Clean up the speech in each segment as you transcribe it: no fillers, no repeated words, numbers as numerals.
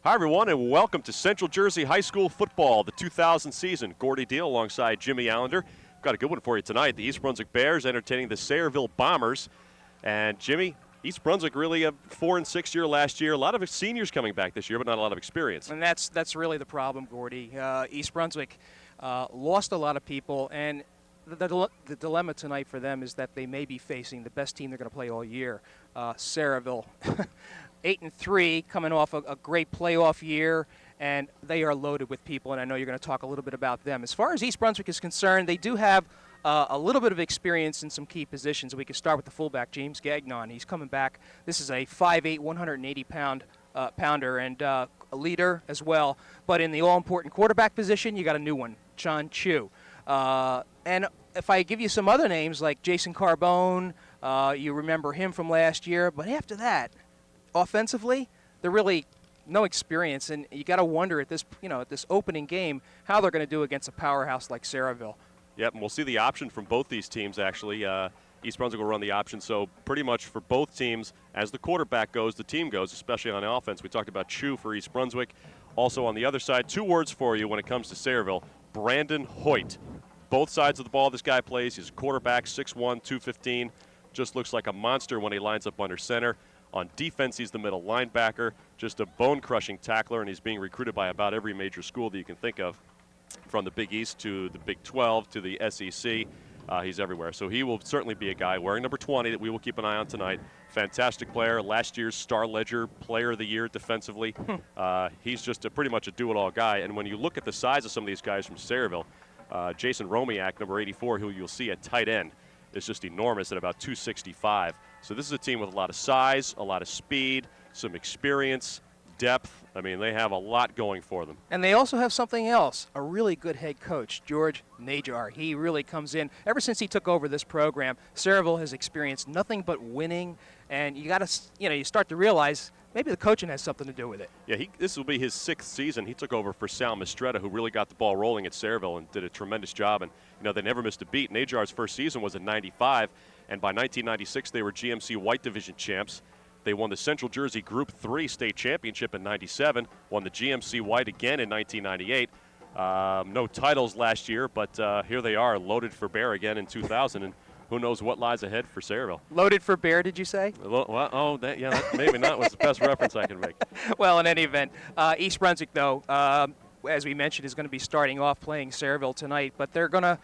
Hi, everyone, and welcome to Central Jersey High School football, the 2000 season. Gordy Deal alongside Jimmy Allinder. Got a good one for you tonight. The East Brunswick Bears entertaining the Sayreville Bombers. And, Jimmy, East Brunswick really a 4-6 year last year. A lot of seniors coming back this year, but not a lot of experience. And that's really the problem, Gordy. East Brunswick lost a lot of people, and the dilemma tonight for them is that they may be facing the best team they're going to play all year, Sayreville. 8-3, coming off a great playoff year, and they are loaded with people, and I know you're going to talk a little bit about them. As far as East Brunswick is concerned, they do have a little bit of experience in some key positions. We can start with the fullback, James Gagnon. He's coming back. This is a 5'8", 180-pound pounder and a leader as well. But in the all-important quarterback position, you got a new one, John Chu. And if I give you some other names like Jason Carbone, you remember him from last year. But after that, offensively, they're really no experience, and you got to wonder at this, at this opening game, how they're going to do against a powerhouse like Sayreville. Yep, and we'll see the option from both these teams, actually. East Brunswick will run the option, so pretty much for both teams, as the quarterback goes, the team goes, especially on offense. We talked about Chu for East Brunswick. Also on the other side, two words for you when it comes to Sayreville, Brandon Hoyt. Both sides of the ball this guy plays. He's a quarterback, 6'1", 215. Just looks like a monster when he lines up under center. On defense, he's the middle linebacker, just a bone-crushing tackler, and he's being recruited by about every major school that you can think of, from the Big East to the Big 12 to the SEC. He's everywhere. So he will certainly be a guy wearing number 20 that we will keep an eye on tonight. Fantastic player, last year's Star Ledger Player of the Year defensively. He's just pretty much a do-it-all guy. And when you look at the size of some of these guys from Sayreville, Jason Romiak, number 84, who you'll see at tight end, is just enormous at about 265. So this is a team with a lot of size, a lot of speed, some experience, depth. I mean, they have a lot going for them. And they also have something else, a really good head coach, George Najar. He really comes in. Ever since he took over this program, Sayreville has experienced nothing but winning, and you got to, you start to realize maybe the coaching has something to do with it. Yeah, this will be his 6th season. He took over for Sal Mistretta, who really got the ball rolling at Sayreville and did a tremendous job. And, they never missed a beat. Najar's first season was in 95, and by 1996 they were GMC White Division champs. They won the Central Jersey Group 3 state championship in 97, won the GMC White again in 1998. No titles last year, but here they are, loaded for bear again in 2000, and who knows what lies ahead for Sayreville. Loaded for bear, did you say? Well, that maybe not was the best reference I can make. Well, in any event, East Brunswick, though, as we mentioned, is going to be starting off playing Sayreville tonight, but they're going to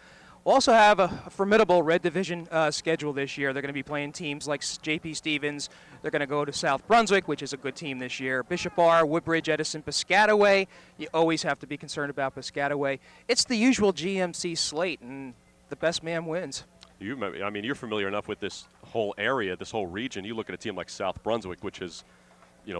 also have a formidable Red Division schedule this year. They're going to be playing teams like J.P. Stevens. They're going to go to South Brunswick, which is a good team this year. Bishop R, Woodbridge, Edison, Piscataway. You always have to be concerned about Piscataway. It's the usual GMC slate, and the best man wins. You're familiar enough with this whole area, this whole region. You look at a team like South Brunswick, which has,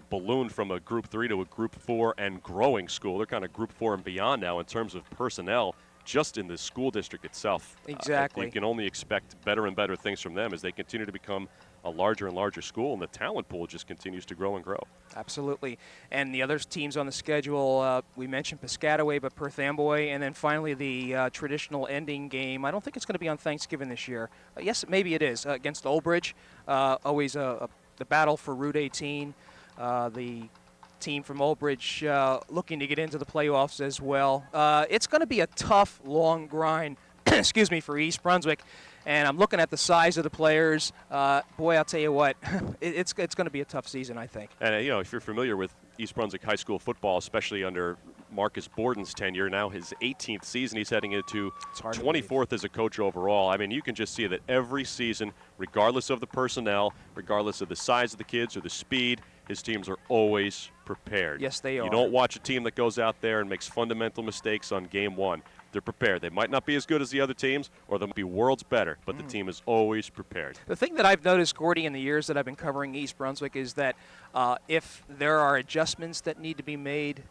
ballooned from a Group 3 to a Group 4 and growing school. They're kind of Group 4 and beyond now in terms of personnel just in the school district itself. Exactly. You can only expect better and better things from them as they continue to become a larger and larger school, and the talent pool just continues to grow and grow. Absolutely. And the other teams on the schedule, we mentioned Piscataway, but Perth Amboy, and then finally the traditional ending game. I don't think it's going to be on Thanksgiving this year. Yes, maybe it is, against Old Bridge. Always the battle for Route 18. The team from Old Bridge looking to get into the playoffs as well. It's going to be a tough, long grind, for East Brunswick. And I'm looking at the size of the players. Boy, I'll tell you what, it's going to be a tough season, I think. And, if you're familiar with East Brunswick high school football, especially under Marcus Borden's tenure, now his 18th season, he's heading into 24th as a coach overall. I mean, you can just see that every season, regardless of the personnel, regardless of the size of the kids or the speed, his teams are always prepared. Yes, they are. You don't watch a team that goes out there and makes fundamental mistakes on game one. They're prepared. They might not be as good as the other teams, or they'll be worlds better, but the team is always prepared. The thing that I've noticed, Gordy, in the years that I've been covering East Brunswick is that if there are adjustments that need to be made,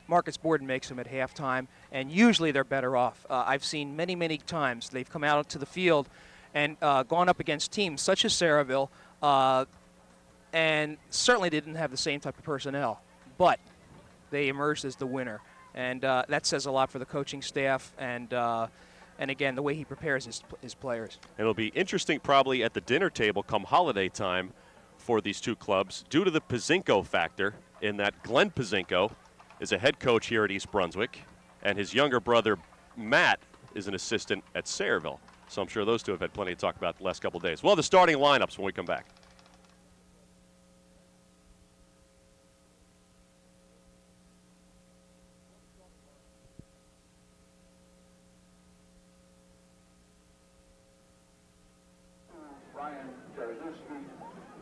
Marcus Borden makes them at halftime, and usually they're better off. I've seen many, many times they've come out to the field and gone up against teams such as Sayreville, and certainly didn't have the same type of personnel, but they emerged as the winner. And that says a lot for the coaching staff and again, the way he prepares his players. And it'll be interesting probably at the dinner table come holiday time for these two clubs due to the Pazinko factor. in that Glenn Pazinko is a head coach here at East Brunswick, and his younger brother, Matt, is an assistant at Sayreville. So I'm sure those two have had plenty to talk about the last couple of days. Well, the starting lineups when we come back.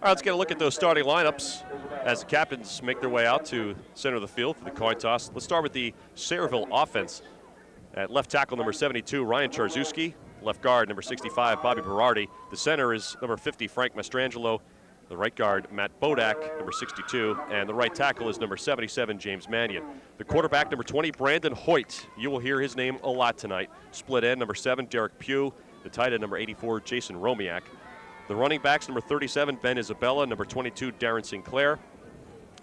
All right, let's get a look at those starting lineups as the captains make their way out to center of the field for the coin toss. Let's start with the Sayreville offense. At left tackle, number 72, Ryan Charzewski. Left guard, number 65, Bobby Berardi. The center is number 50, Frank Mastrangelo. The right guard, Matt Bodak, number 62. And the right tackle is number 77, James Mannion. The quarterback, number 20, Brandon Hoyt. You will hear his name a lot tonight. Split end, number 7, Derek Pugh. The tight end, number 84, Jason Romiak. The running backs, number 37, Ben Isabella, number 22, Darren Sinclair,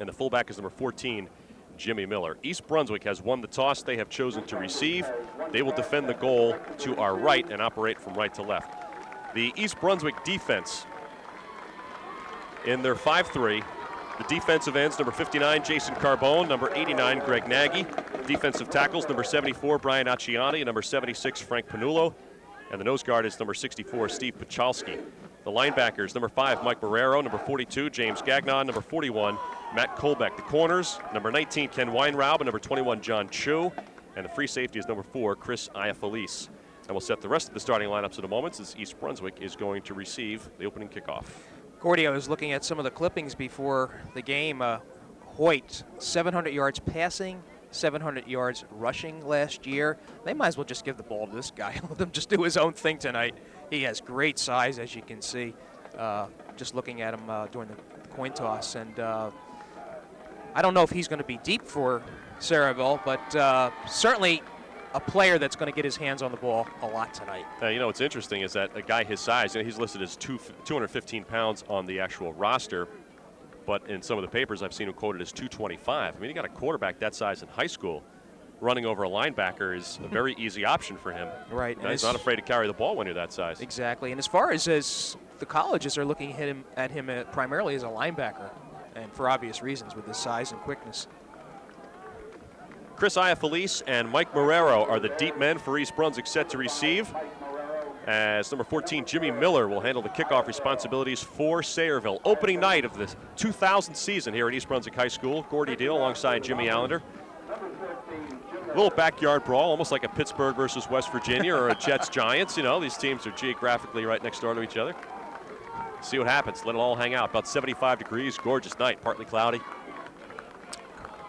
and the fullback is number 14, Jimmy Miller. East Brunswick has won the toss. They have chosen to receive. They will defend the goal to our right and operate from right to left. The East Brunswick defense, in their 5-3, the defensive ends, number 59, Jason Carbone, number 89, Greg Nagy. Defensive tackles, number 74, Brian Acciani, and number 76, Frank Panulo. And the nose guard is number 64, Steve Pachalski. The linebackers, number 5, Mike Marrero, number 42, James Gagnon, number 41, Matt Kolbeck. The corners, number 19, Ken Weinraub, and number 21, John Chu. And the free safety is number 4, Chris Iafalise. And we'll set the rest of the starting lineups in a moment as East Brunswick is going to receive the opening kickoff. Gordy, I was looking at some of the clippings before the game. Hoyt, 700 yards passing, 700 yards rushing last year. They might as well just give the ball to this guy. Let him just do his own thing tonight. He has great size, as you can see, just looking at him during the coin toss. And I don't know if he's going to be deep for Sayreville, but certainly a player that's going to get his hands on the ball a lot tonight. You know, what's interesting is that a guy his size, he's listed as 215 pounds on the actual roster, but in some of the papers I've seen him quoted as 225. I mean, you got a quarterback that size in high school. Running over a linebacker is a very easy option for him. Right. You know, he's not afraid to carry the ball when you're that size. Exactly. And as far as the colleges are looking at him primarily as a linebacker, and for obvious reasons with his size and quickness. Chris Iafalise and Mike Marrero are the deep men for East Brunswick set to receive, as number 14, Jimmy Miller, will handle the kickoff responsibilities for Sayreville. Opening night of the 2000 season here at East Brunswick High School. Gordy Deal alongside Jimmy Allinder. A little backyard brawl, almost like a Pittsburgh versus West Virginia or a Jets-Giants. You know, these teams are geographically right next door to each other. See what happens. Let it all hang out. About 75 degrees, gorgeous night, partly cloudy.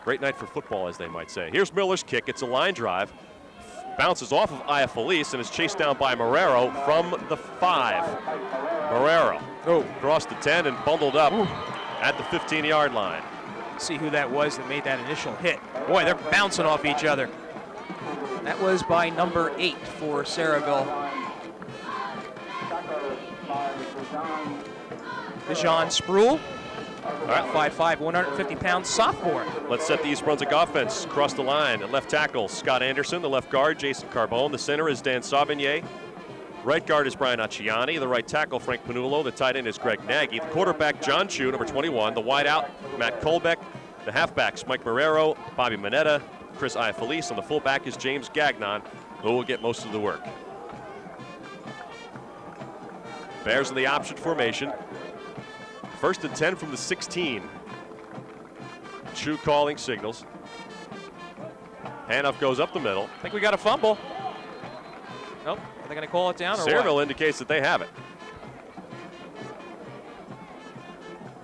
Great night for football, as they might say. Here's Miller's kick. It's a line drive. Bounces off of Iafalise and is chased down by Marrero from the 5. Marrero crossed the 10 and bundled up at the 15-yard line. See who that was that made that initial hit. Boy, they're bouncing off each other. That was by number 8 for Sayreville. Dejan Spruill, right. 5'5", 150-pound sophomore. Let's set the East Brunswick offense across the line. At left tackle, Scott Anderson. The left guard, Jason Carbone. The center is Dan Sauvigny. Right guard is Brian Acciani. The right tackle, Frank Panulo. The tight end is Greg Nagy. The quarterback, John Chu, number 21. The wideout, Matt Kolbeck. The halfbacks, Mike Marrero, Bobby Mineta, Chris Iafalise. And the fullback is James Gagnon, who will get most of the work. Bears in the option formation. First and 10 from the 16. Chu calling signals. Handoff goes up the middle. I think we got a fumble. Nope. Are they going to call it down or Sayreville what? indicates that they have it.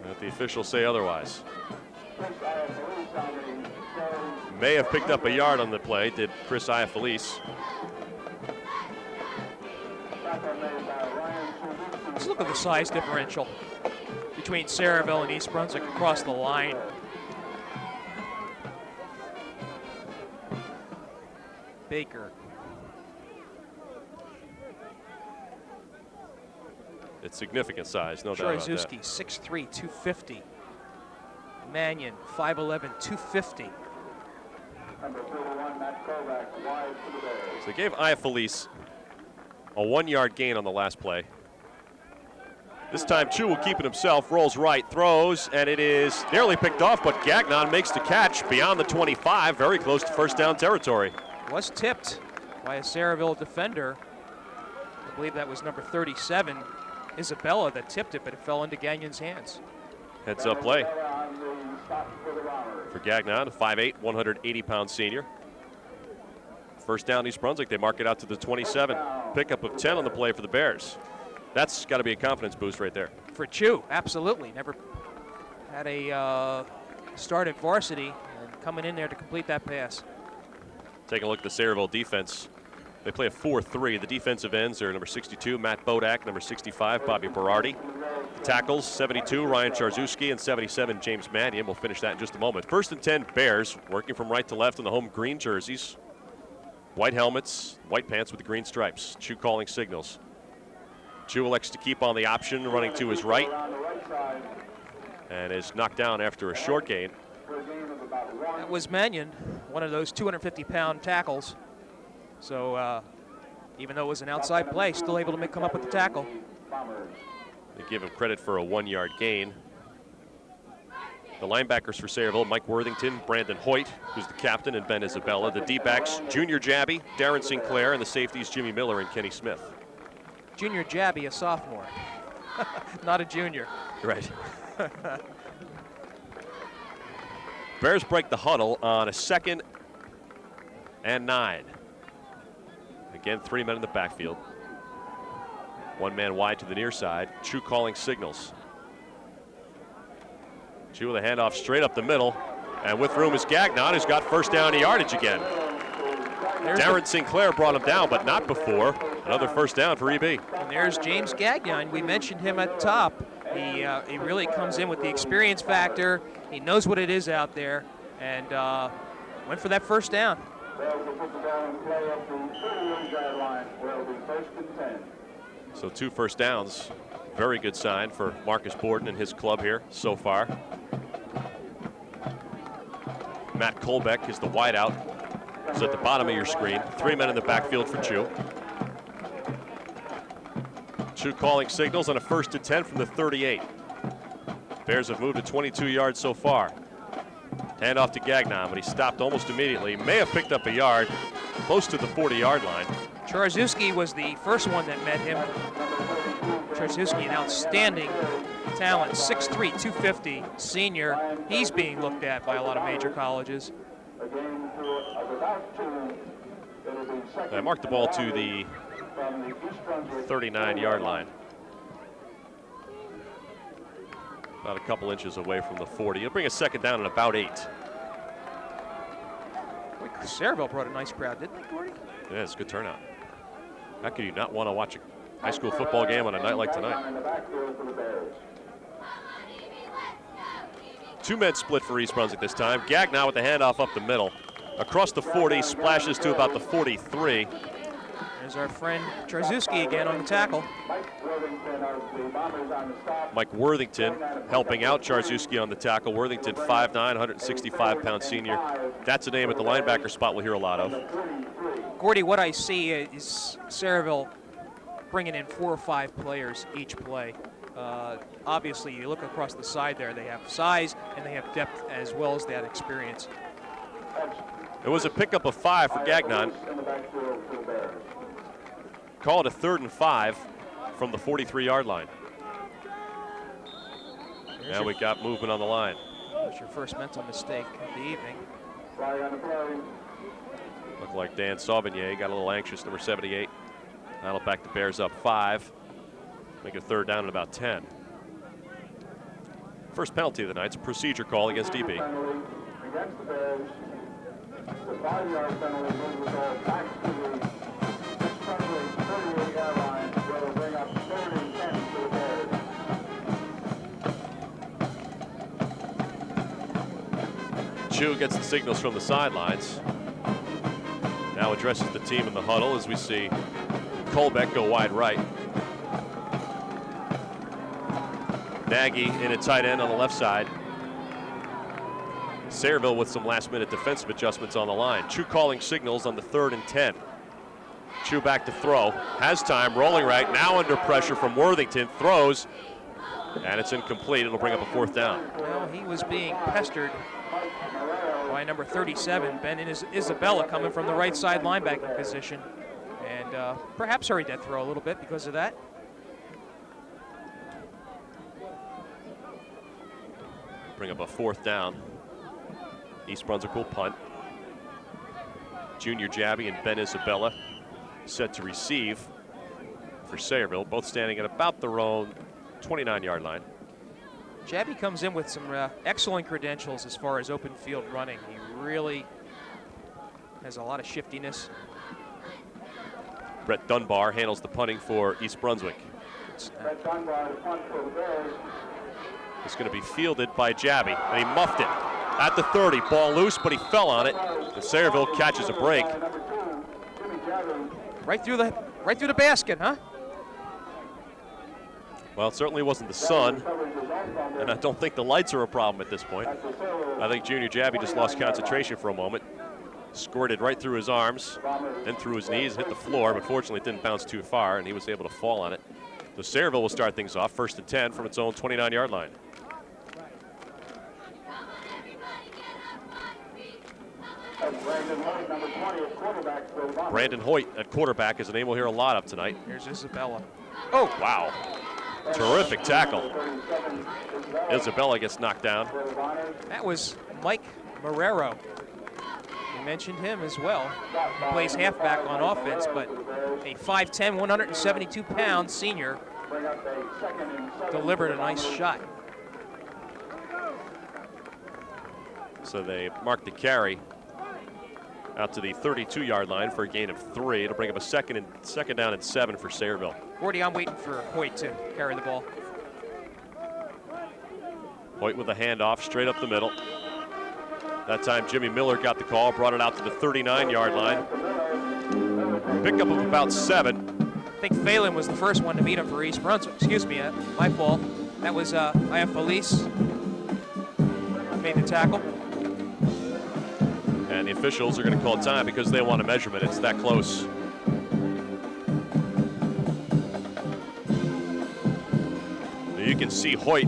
But the officials say otherwise. May have picked up a yard on the play, did Chris Iafalise. Let's look at the size differential between Sayreville and East Brunswick across the line. Baker. It's significant size, no doubt about that. Charzewski, 6'3", 250. Mannion, 5'11", 250. So they gave Iafalise a 1-yard gain on the last play. This time Chu will keep it himself, rolls right, throws, and it is nearly picked off, but Gagnon makes the catch beyond the 25, very close to first down territory. Was tipped by a Sayreville defender. I believe that was number 37, Isabella, that tipped it, but it fell into Gagnon's hands. Heads up play for Gagnon, a 5'8", 180-pound senior. First down East Brunswick, they mark it out to the 27. Pickup of 10 on the play for the Bears. That's got to be a confidence boost right there. For Chu, absolutely. Never had a start at varsity, and coming in there to complete that pass. Taking a look at the Sayreville defense. They play a 4-3. The defensive ends are number 62, Matt Bodak, number 65, Bobby Berardi. The tackles, 72, Ryan Charzewski, and 77, James Mannion. We'll finish that in just a moment. First and 10, Bears, working from right to left in the home green jerseys. White helmets, white pants with the green stripes. Chu calling signals. Chu elects to keep on the option, running to his right, and is knocked down after a short gain. That was Mannion, one of those 250-pound tackles. So even though it was an outside play, still able to come up with the tackle. They give him credit for a 1-yard gain. The linebackers for Sayreville, Mike Worthington, Brandon Hoyt, who's the captain, and Ben Isabella. The D-backs, Junior Jabby, Darren Sinclair, and the safeties, Jimmy Miller and Kenny Smith. Junior Jabby, a sophomore, not a junior. Right. Bears break the huddle on a 2nd and 9. Again, 3 men in the backfield. 1 man wide to the near side. Chu calling signals. Chu with a handoff straight up the middle. And with room is Gagnon, who's got first down yardage again. Darren Sinclair brought him down, but not before. Another first down for EB. And there's James Gagnon. We mentioned him at the top. He really comes in with the experience factor. He knows what it is out there, and went for that first down. So 2 first downs. Very good sign for Marcus Borden and his club here so far. Matt Kolbeck is the wideout. It's at the bottom of your screen. 3 men in the backfield for Chu. Chu calling signals on a 1st and 10 from the 38. Bears have moved to 22 yards so far. Hand off to Gagnon, but he stopped almost immediately. May have picked up a yard close to the 40-yard line. Charzewski was the first one that met him. Charzewski, an outstanding talent, 6'3", 250, senior. He's being looked at by a lot of major colleges. I marked the ball to the 39-yard line. About a couple inches away from the 40. It'll bring a 2nd down and about 8. Sayreville brought a nice crowd, didn't they, Gordy? Yeah, it's a good turnout. How could you not want to watch a high school football game on a night like tonight? 2 men split for East Brunswick this time. Gagnon with the handoff up the middle. Across the 40, splashes to about the 43. There's our friend Charzewski again on the tackle. Mike Worthington helping out Charzewski on the tackle. Worthington, 5'9", 165-pound senior. That's a name at the linebacker spot we'll hear a lot of. Gordy, what I see is Sayreville bringing in 4 or 5 players each play. Obviously, you look across the side there, they have size and they have depth as well as that experience. It was a pickup of 5 for Gagnon. Call it a 3rd and 5 from the 43-yard line. Now we got movement on the line. That's your first mental mistake of the evening. Looked like Dan Sauvigny got a little anxious, number 78. That'll back the Bears up 5. Make it 3rd down at about 10. First penalty of the night. It's a procedure call against EB. Against the Bears, the 5-yard penalty moves the ball back to the 38-yard line, where they'll bring up 3rd and 10 for the Bears. Chu gets the signals from the sidelines. Now addresses the team in the huddle as we see Kolbeck go wide right. Nagy in a tight end on the left side. Sayreville with some last-minute defensive adjustments on the line. Chu calling signals on the 3rd and 10. Chu back to throw. Has time, rolling right. Now under pressure from Worthington. Throws And it's incomplete. It'll bring up a 4th down. Well, he was being pestered by number 37, Ben Isabella, coming from the right side linebacking position. And perhaps hurried that throw a little bit because of that. Bring up a 4th down. East Brunswick will punt. Junior Jabby and Ben Isabella set to receive for Sayreville, both standing at about their own 29-yard line. Jabby comes in with some excellent credentials as far as open field running. He really has a lot of shiftiness. Brett Dunbar handles the punting for East Brunswick. Brett Dunbar, the punt for the Bears. It's going to be fielded by Jabby, and he muffed it at the 30. Ball loose, but he fell on it. And Sayreville catches a break. Right through the basket, huh? Well, it certainly wasn't the sun, and I don't think the lights are a problem at this point. I think Junior Jabby just lost concentration for a moment. Squirted right through his arms, then through his knees, hit the floor, but fortunately it didn't bounce too far, and he was able to fall on it. So Sayreville will start things off, 1st and 10 from its own 29-yard line. Brandon Hoyt at quarterback is a name we'll hear a lot of tonight. Here's Isabella. Oh, wow. Terrific tackle. Isabella gets knocked down. That was Mike Marrero. We mentioned him as well. He plays halfback on offense, but a 5'10", 172-pound senior delivered a nice shot. So they mark the carry out to the 32-yard line for a gain of 3. It'll bring up a second down and 7 for Sayreville. Gordy, I'm waiting for Hoyt to carry the ball. Hoyt with a handoff straight up the middle. That time Jimmy Miller got the call, brought it out to the 39-yard line. Pickup of about 7. I think Phelan was the first one to meet him for East Brunswick. Excuse me, my fault. That was I have Felice made the tackle. And the officials are going to call time because they want a measurement. It's that close. You can see Hoyt,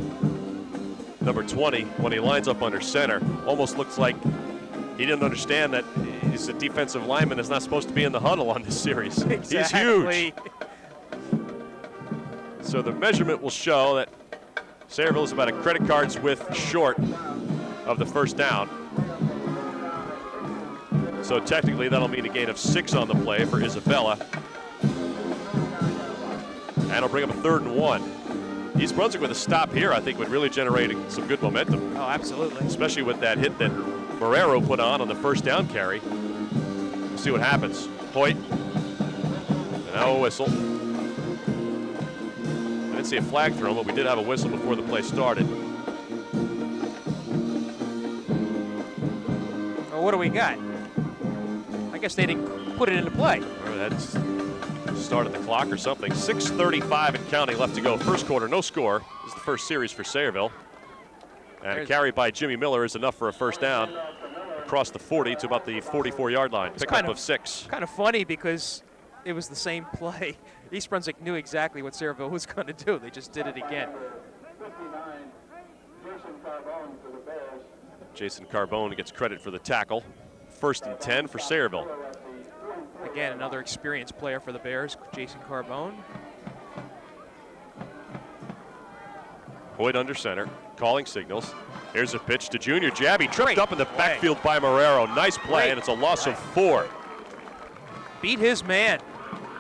number 20, when he lines up under center, almost looks like he didn't understand that he's a defensive lineman that's not supposed to be in the huddle on this series. Exactly. He's huge. So the measurement will show that Sayreville is about a credit card's width short of the 1st down. So technically that'll mean a gain of 6 on the play for Isabella. And it'll bring up a 3rd and 1. East Brunswick with a stop here, I think, would really generate some good momentum. Oh, absolutely. Especially with that hit that Marrero put on the 1st down carry. We'll see what happens. Hoyt. And now a whistle. I didn't see a flag thrown, but we did have a whistle before the play started. Well, what do we got? I guess they didn't put it into play. Or that's started the clock or something. 6:35 and counting left to go. First quarter, no score. This is the first series for Sayreville. And a carry by Jimmy Miller is enough for a 1st down across the 40 to about the 44-yard line. Pickup of 6. Kind of funny because it was the same play. East Brunswick knew exactly what Sayreville was going to do. They just did it again. Jason Carbone gets credit for the tackle. 1st and 10 for Sayreville. Again, another experienced player for the Bears, Jason Carbone. Hoyt under center, calling signals. Here's a pitch to Junior Jabby, tripped up in the play. backfield by Marrero. Nice play, and it's a loss of 4. Beat his man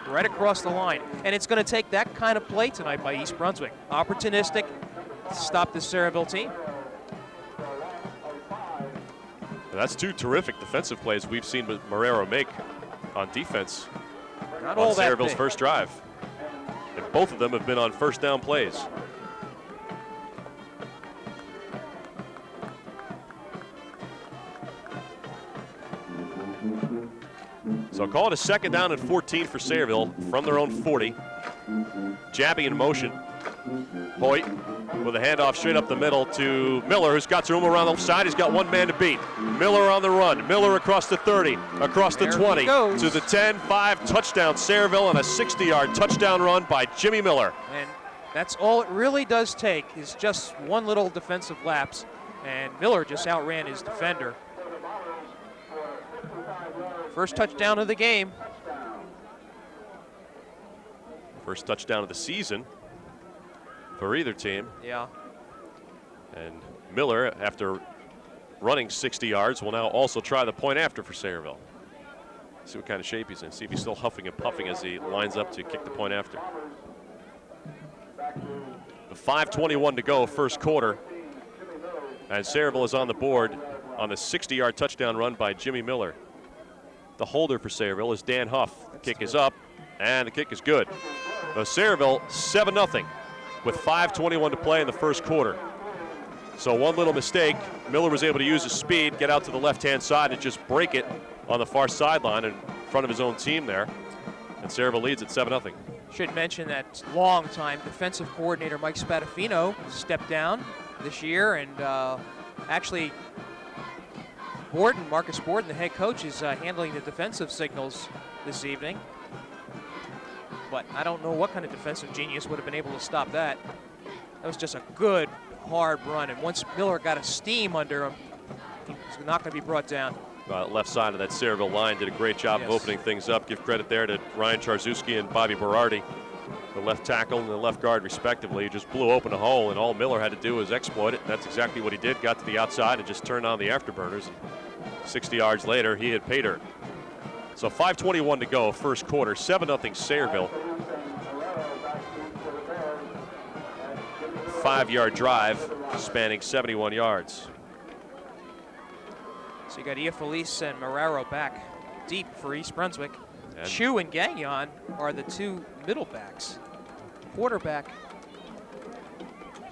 right across the line. And it's going to take that kind of play tonight by East Brunswick. Opportunistic to stop this Sayreville team. That's 2 terrific defensive plays we've seen Marrero make on defense Not on all that Sayreville's big. first drive. And both of them have been on 1st down plays. So call it a 2nd down and 14 for Sayreville from their own 40. Jabby in motion. Hoyt with a handoff straight up the middle to Miller, who's got room around the side. He's got one man to beat. Miller on the run. Miller across the 30, across the 20, to the 10, 5, touchdown Sayreville, and a 60-yard touchdown run by Jimmy Miller. And That's all it really does take is just one little defensive lapse, and Miller just outran his defender. First touchdown of the game. First touchdown of the season for either team. Yeah. And Miller, after running 60 yards, will now also try the point after for Sayreville. See what kind of shape he's in. See if he's still huffing and puffing as he lines up to kick the point after. The 5:21 to go, first quarter. And Sayreville is on the board on the 60-yard touchdown run by Jimmy Miller. The holder for Sayreville is Dan Huff. The kick is up, and the kick is good. So Sayreville 7-0 with 5:21 to play in the first quarter. So one little mistake, Miller was able to use his speed, get out to the left-hand side, and just break it on the far sideline in front of his own team there. And Sayreville leads at 7-0. Should mention that long-time defensive coordinator Mike Spadafino stepped down this year, and actually Marcus Borden, the head coach, is handling the defensive signals this evening. But I don't know what kind of defensive genius would have been able to stop that. That was just a good, hard run, and once Miller got a steam under him, he was not going to be brought down. Left side of that Sayreville line did a great job of opening things up. Give credit there to Ryan Charzewski and Bobby Berardi, the left tackle and the left guard respectively. He just blew open a hole, and all Miller had to do was exploit it. And that's exactly what he did. Got to the outside and just turned on the afterburners. And 60 yards later, he had pay dirt. So 5:21 to go, first quarter, 7-0 Sayreville. 5-yard drive spanning 71 yards. So you got Iafalise and Marrero back deep for East Brunswick. And Chu and Gagnon are the two middle backs. Quarterback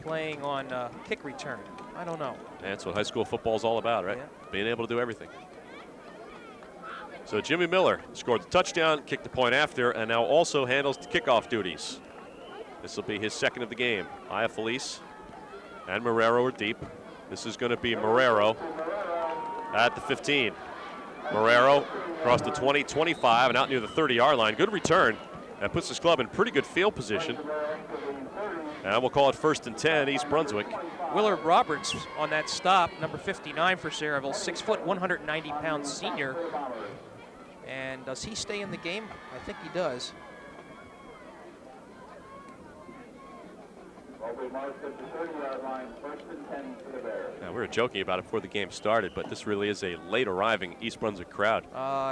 playing on kick return. I don't know. That's what high school football is all about, right? Yeah. Being able to do everything. So Jimmy Miller scored the touchdown, kicked the point after, and now also handles the kickoff duties. This will be his second of the game. Iafalise and Marrero are deep. This is going to be Marrero at the 15. Marrero across the 20, 25, and out near the 30-yard line. Good return. That puts his club in pretty good field position. And we'll call it 1st and 10, East Brunswick. Willard Roberts on that stop, number 59 for Sayreville, 6 foot, 190-pound senior. And does he stay in the game? I think he does. Now, we were joking about it before the game started, but this really is a late arriving East Brunswick crowd.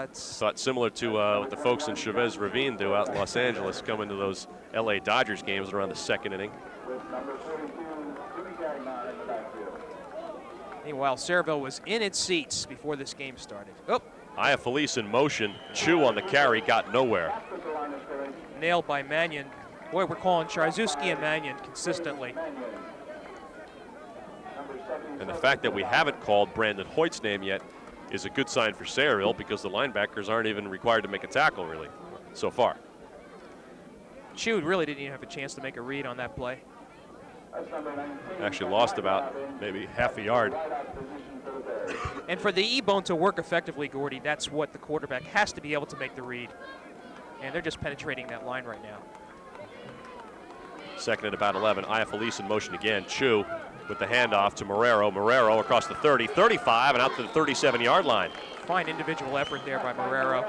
It's thought similar to what the folks in Chavez Ravine do out in Los Angeles, coming to those LA Dodgers games around the second inning. Meanwhile, Sayreville was in its seats before this game started. Oh, Iafalise in motion. Chu on the carry, got nowhere. nailed by Mannion. Boy, we're calling Charzewski and Mannion consistently. And the fact that we haven't called Brandon Hoyt's name yet is a good sign for Sayreville, because the linebackers aren't even required to make a tackle, really, so far. Chu really didn't even have a chance to make a read on that play. Actually lost about maybe half a yard. And for the E-bone to work effectively, Gordy, that's what the quarterback has to be able to make the read. And they're just penetrating that line right now. Second and about 11. Iafalise in motion again. Chu with the handoff to Marrero. Marrero across the 30, 35, and out to the 37-yard line. Fine individual effort there by Marrero.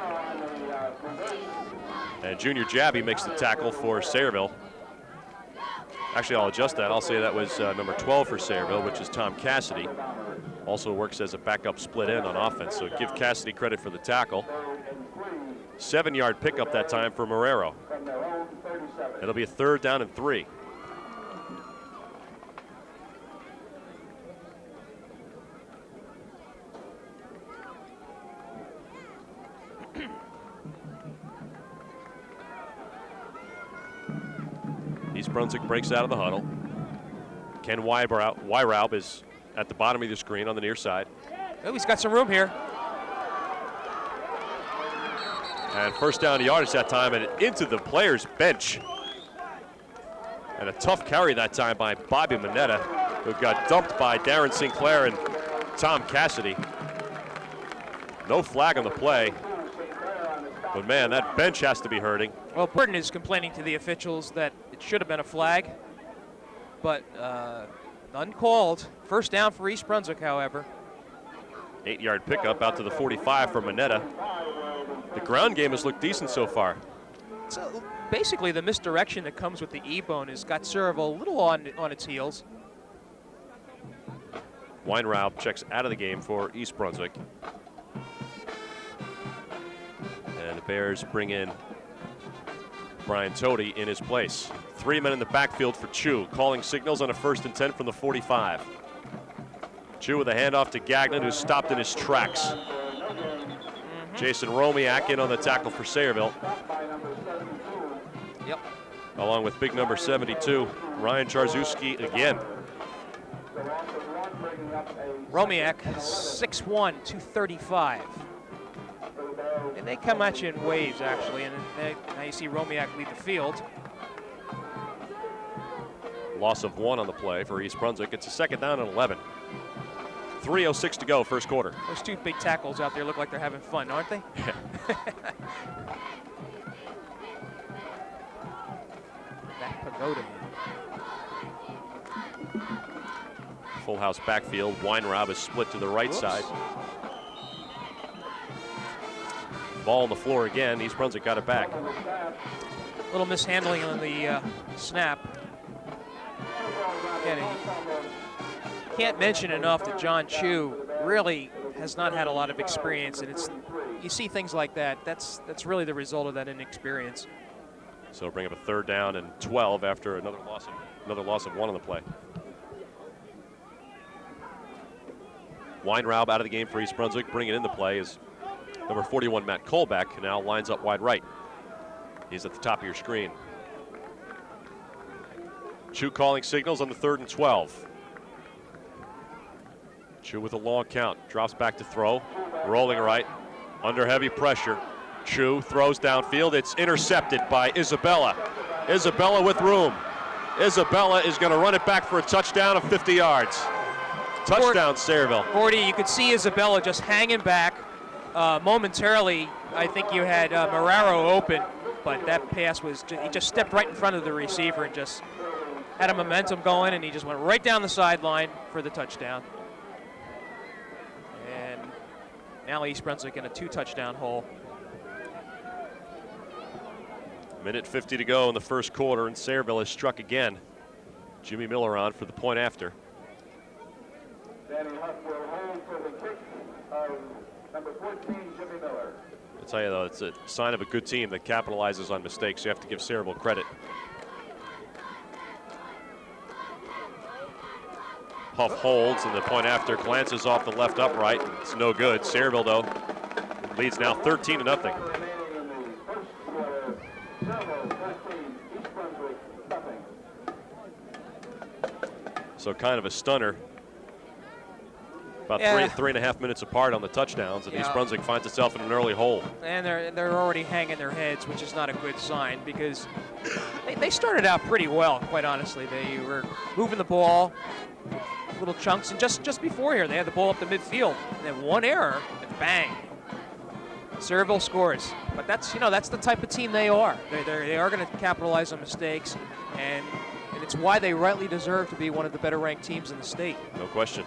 And Junior Jabby makes the tackle for Sayreville. Actually, I'll adjust that. I'll say that was number 12 for Sayreville, which is Tom Cassidy. Also works as a backup split end on offense, so give Cassidy credit for the tackle. 7-yard pickup that time for Marrero. It'll be a 3rd down and 3. East Brunswick breaks out of the huddle. Ken Weiraub is at the bottom of the screen on the near side. Oh, he's got some room here. And first down yardage that time, and into the player's bench. And a tough carry that time by Bobby Mineta, who got dumped by Darren Sinclair and Tom Cassidy. No flag on the play. But man, that bench has to be hurting. Well, Burton is complaining to the officials that it should have been a flag. but uncalled. First down for East Brunswick, however. 8-yard pickup out to the 45 for Mineta. The ground game has looked decent so far. So basically, the misdirection that comes with the E-bone has got Sayreville a little on its heels. Weinraub checks out of the game for East Brunswick. And the Bears bring in Brian Tody in his place. 3 men in the backfield for Chu, calling signals on a 1st and 10 from the 45. Chu with a handoff to Gagnon, who's stopped in his tracks. Jason Romiak in on the tackle for Sayreville. Yep. Along with big number 72, Ryan Charzewski again. Romiak, 6'1", 235. And they come at you in waves, actually, and now you see Romiak lead the field. Loss of 1 on the play for East Brunswick. It's a 2nd down and 11. 3:06 to go, first quarter. Those two big tackles out there look like they're having fun, aren't they? That pagoda. Full house backfield. Weinraub is split to the right side. Ball on the floor again. East Brunswick got it back. Little mishandling on the snap. Again, can't mention enough that John Chu really has not had a lot of experience, and you see things like that. That's really the result of that inexperience. So bring up a 3rd down and 12 after another loss of 1 on the play. Weinraub out of the game for East Brunswick. Bringing in the play is number 41, Matt Kolbeck, now lines up wide right. He's at the top of your screen. Chu calling signals on the 3rd and 12. Chu with a long count, drops back to throw, rolling right, under heavy pressure. Chu throws downfield, it's intercepted by Isabella. Isabella with room. Isabella is going to run it back for a touchdown of 50 yards. Touchdown, Sayreville. Gordy, you could see Isabella just hanging back. Momentarily, I think you had Marrero open, but that pass was, he just stepped right in front of the receiver and just had a momentum going, and he just went right down the sideline for the touchdown. And now East Brunswick in a 2-touchdown hole. Minute 50 to go in the first quarter, and Sayreville has struck again. Jimmy Miller on for the point after. Danny Huff will hold for the kick of number 14, Jimmy Miller. I'll tell you though, it's a sign of a good team that capitalizes on mistakes. You have to give Sayreville credit. Huff holds, and the point after glances off the left upright. It's no good. Sayreville, though, leads now 13-0. So kind of a stunner. About 3.5 minutes apart on the touchdowns, and East Brunswick finds itself in an early hole. And they're already hanging their heads, which is not a good sign, because they started out pretty well, quite honestly. They were moving the ball, little chunks, and just before here, they had the ball up the midfield. And then one error, and bang. Sayreville scores. But that's the type of team they are. They are going to capitalize on mistakes, and it's why they rightly deserve to be one of the better ranked teams in the state. No question.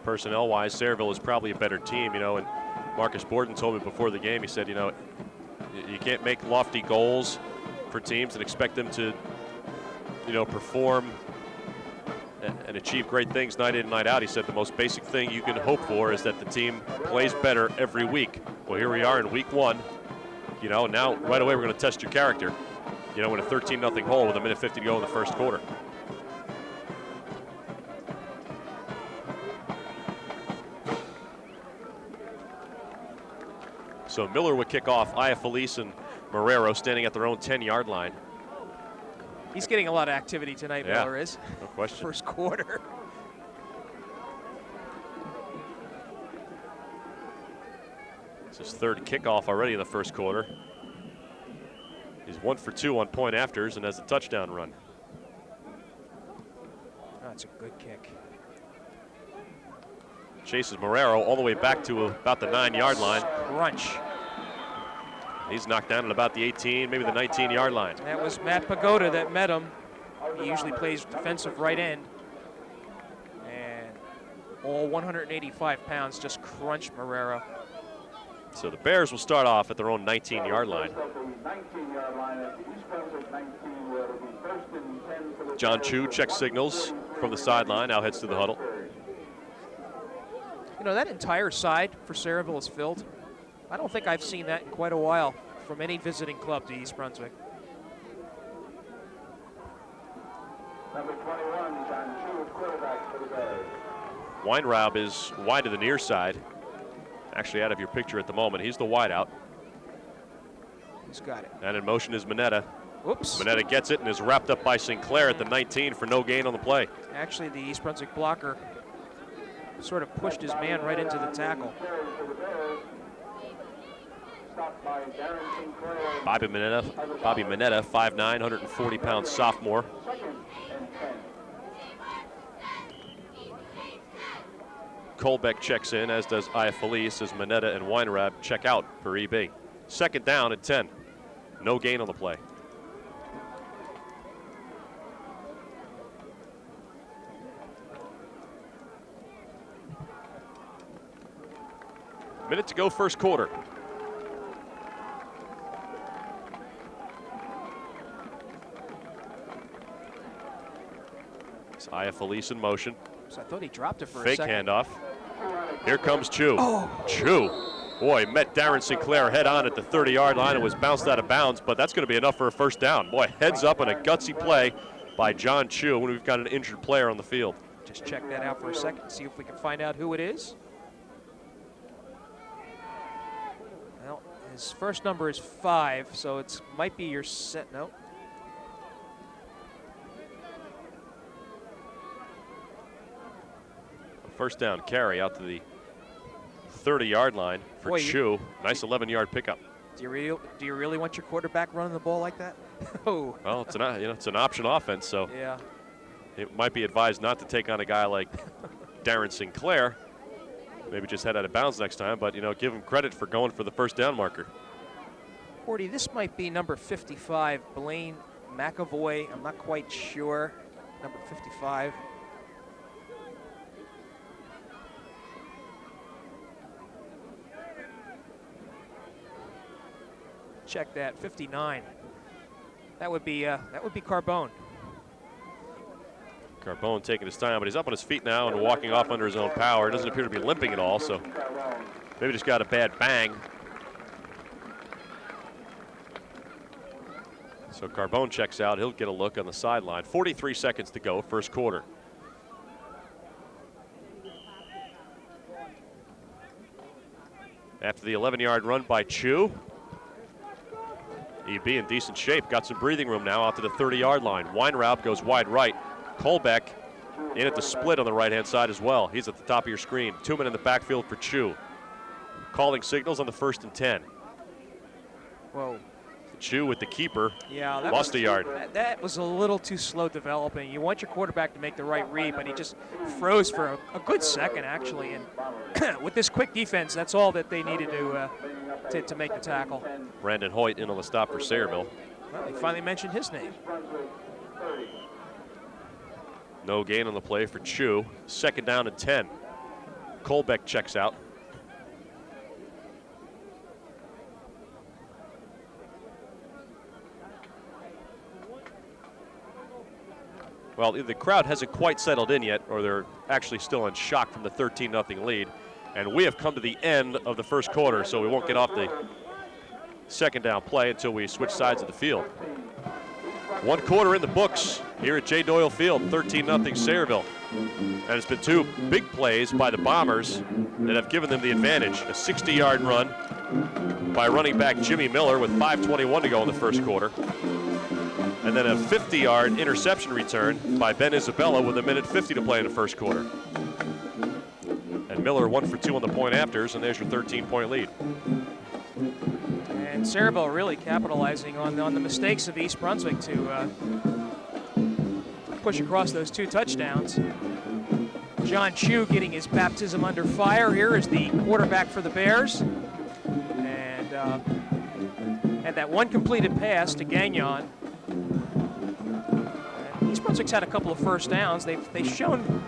Personnel-wise, Sayreville is probably a better team, and Marcus Borden told me before the game, he said, you can't make lofty goals for teams and expect them to, perform and achieve great things night in and night out. He said the most basic thing you can hope for is that the team plays better every week. Well, here we are in week 1, now right away we're going to test your character, in a 13-0 hole with a minute 50 to go in the first quarter. So Miller would kick off. Iafalise and Marrero standing at their own 10-yard line. He's getting a lot of activity tonight, yeah, Miller is. No question. First quarter. It's his 3rd kickoff already in the first quarter. He's 1 for 2 on point afters and has a touchdown run. That's a good kick. Chases Marrero all the way back to about the 9-yard line. Crunch. He's knocked down at about the 18, maybe the 19-yard line. That was Matt Pagoda that met him. He usually plays defensive right end. And all 185 pounds just crunched Marrero. So the Bears will start off at their own 19-yard line. John Chu checks signals from the sideline, now heads to the huddle. You know, that entire side for Sayreville is filled. I don't think I've seen that in quite a while from any visiting club to East Brunswick. Number 21, John Chu, quarterback for the Bears. Weinraub is wide to the near side. Actually out of your picture at the moment. He's the wideout. He's got it. And in motion is Mineta. Whoops. Mineta gets it and is wrapped up by Sinclair at the 19 for no gain on the play. Actually, the East Brunswick blocker sort of pushed his man right into the tackle. Bobby Mineta, 5'9", 140-pound sophomore. Colbeck checks in, as does Iafalise, as Mineta and Weinraub check out for EB. Second down at 10. No gain on the play. Minute to go, first quarter. It's Iafalise in motion. So I thought he dropped it for a Fake second. handoff. Here comes Chu. Oh. Chu. Boy, met Darren Sinclair head on at the 30-yard line and was bounced out of bounds, but that's going to be enough for a first down. Boy, heads up and a gutsy play by John Chu when we've got an injured player on the field. Just check that out for a second, see if we can find out who it is. Well, his first number is 5, so it might be your set. No. First down carry out to the 30-yard line for Boy, Chu. Nice 11-yard pickup. Do you really want your quarterback running the ball like that? Oh. Well, it's an option offense, so Yeah. it might be advised not to take on a guy like Darren Sinclair. Maybe just head out of bounds next time, but give him credit for going for the first down marker. Gordy, this might be number 55, Blaine McAvoy. I'm not quite sure. Number 55. Check that, 59. That would be Carbone. Carbone taking his time, but he's up on his feet now and walking off under his own power. Doesn't appear to be limping at all, so maybe just got a bad bang. So Carbone checks out. He'll get a look on the sideline. 43 seconds to go, first quarter. After the 11-yard run by Chu, EB in decent shape. Got some breathing room now out to the 30-yard line. Weinraub goes wide right. Colbeck in at the split on the right-hand side as well. He's at the top of your screen. 2 men in the backfield for Chu. Calling signals on the 1st and 10. Whoa. Chu with the keeper. Yeah, lost a yard. That was a little too slow developing. You want your quarterback to make the right read, but he just froze for a good second, actually. And with this quick defense, that's all that they needed to make the tackle. Brandon Hoyt in on the stop for Sayreville. Well, they finally mentioned his name. No gain on the play for Chu. Second down and 10. Colbeck checks out. Well, the crowd hasn't quite settled in yet, or they're actually still in shock from the 13-0 lead. And we have come to the end of the first quarter, so we won't get off the second down play until we switch sides of the field. 1 quarter in the books here at J. Doyle Field, 13-0 Sayreville. And it's been 2 big plays by the Bombers that have given them the advantage. A 60-yard run by running back Jimmy Miller with 5:21 to go in the first quarter. And then a 50-yard interception return by Ben Isabella with 1:50 to play in the first quarter. And Miller 1 for 2 on the point afters, and there's your 13-point lead. And Sayreville really capitalizing on the mistakes of East Brunswick to push across those 2 touchdowns. John Chu getting his baptism under fire. Here is the quarterback for the Bears. And Had that one completed pass to Gagnon. East Brunswick's had a couple of first downs. They've shown,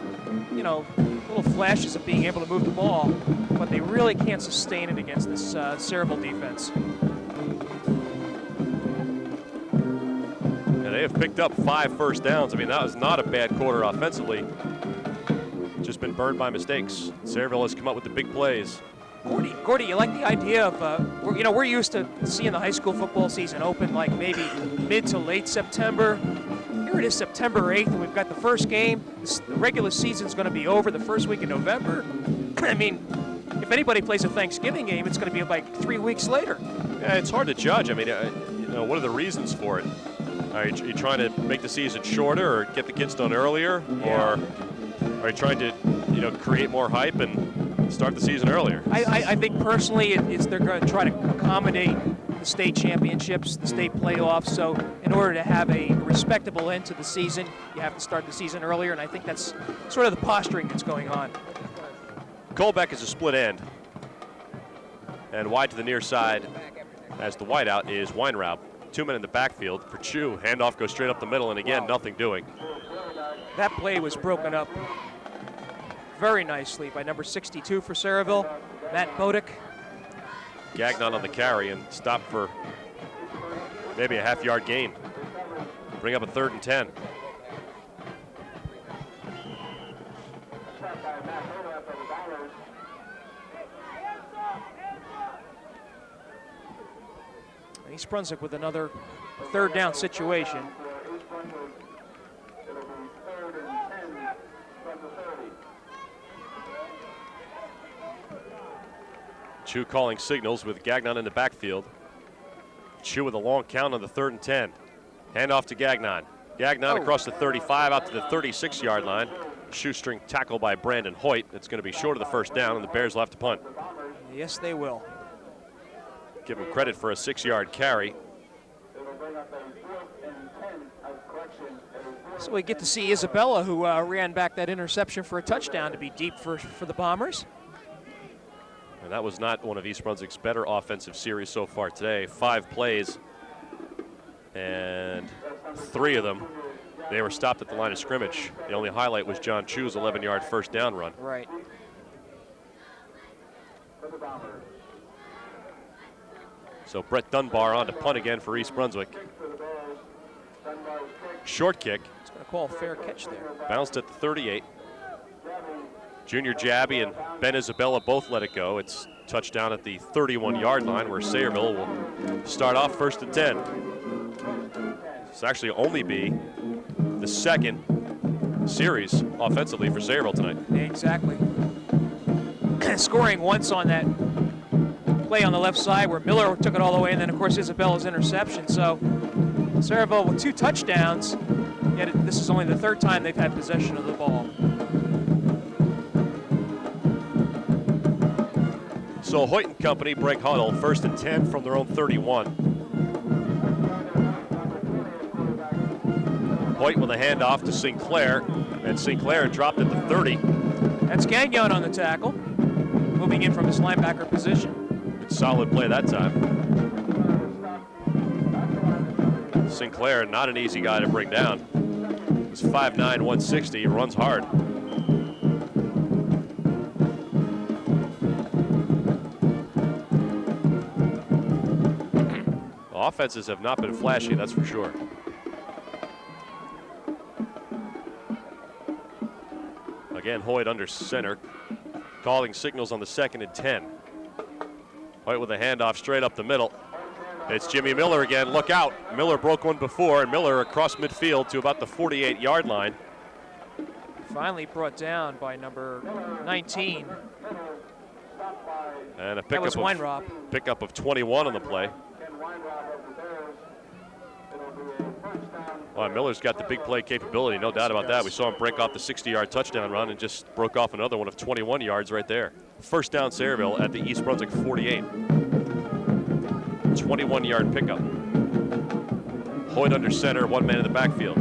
you know, little flashes of being able to move the ball, but they really can't sustain it against this Sayreville defense. And they have picked up 5 first downs. I mean, that was not a bad quarter offensively. Just been burned by mistakes. Sayreville has come up with the big plays. Gordy, you like the idea of, we're used to seeing the high school football season open like maybe mid to late September. Here it is September 8th, and we've got the first game. The regular season's going to be over the first week in November. I mean, if anybody plays a Thanksgiving game, it's going to be like 3 weeks later. Yeah, it's hard to judge. I mean, what are the reasons for it? Are you trying to make the season shorter or get the kids done earlier? Yeah. Or are you trying to, create more hype and start the season earlier? I think personally they're going to try to accommodate the state championships, the state playoffs. So in order to have a respectable end to the season, you have to start the season earlier, and I think that's sort of the posturing that's going on. Colbeck is a split end. And wide to the near side as the wideout is Weinraub. 2 men in the backfield for Chu. Handoff goes straight up the middle, and again, nothing doing. That play was broken up very nicely by number 62 for Sayreville, Matt Bodick. Gagnon on the carry and stop for maybe a half-yard gain. Bring up a 3rd and 10. East Brunswick with another 3rd down situation. Chu calling signals with Gagnon in the backfield. Chu with a long count on the 3rd and 10. Handoff to Gagnon. Gagnon across the 35 out to the 36-yard line. Shoestring tackle by Brandon Hoyt. It's going to be short of the first down, and the Bears will have to punt. Yes, they will. Give him credit for a 6-yard carry. So we get to see Isabella, who ran back that interception for a touchdown, to be deep for the Bombers. And that was not one of East Brunswick's better offensive series so far today. 5 plays, and 3 of them, they were stopped at the line of scrimmage. The only highlight was John Chu's 11-yard first down run. Right. So Brett Dunbar on to punt again for East Brunswick. Short kick. It's going to call a fair catch there. Bounced at the 38. Junior Jabby and Ben Isabella both let it go. It's touchdown at the 31-yard line where Sayreville will start off 1st and 10. This actually only be the 2nd series offensively for Sayreville tonight. Exactly. Scoring once on that play on the left side where Miller took it all the way, and then of course Isabella's interception. So Sayreville with 2 touchdowns, yet this is only the 3rd time they've had possession of the ball. So Hoyt and company break huddle, 1st and 10 from their own 31. Hoyt with a handoff to Sinclair, and Sinclair dropped at the 30. That's Gagnon on the tackle, moving in from his linebacker position. Good solid play that time. Sinclair, not an easy guy to bring down. He's 5'9", 160, he runs hard. Offenses have not been flashy, that's for sure. Again, Hoyt under center, calling signals on the 2nd and 10. Hoyt with a handoff straight up the middle. It's Jimmy Miller again, look out. Miller broke one before, and Miller across midfield to about the 48-yard line. Finally brought down by number 19. And a That was Weinraub. Pickup of 21 on the play. Well, Miller's got the big play capability, no doubt about that. We saw him break off the 60-yard touchdown run and just broke off another one of 21 yards right there. First down Sayreville at the East Brunswick 48. 21-yard pickup. Hoyt under center, 1 man in the backfield.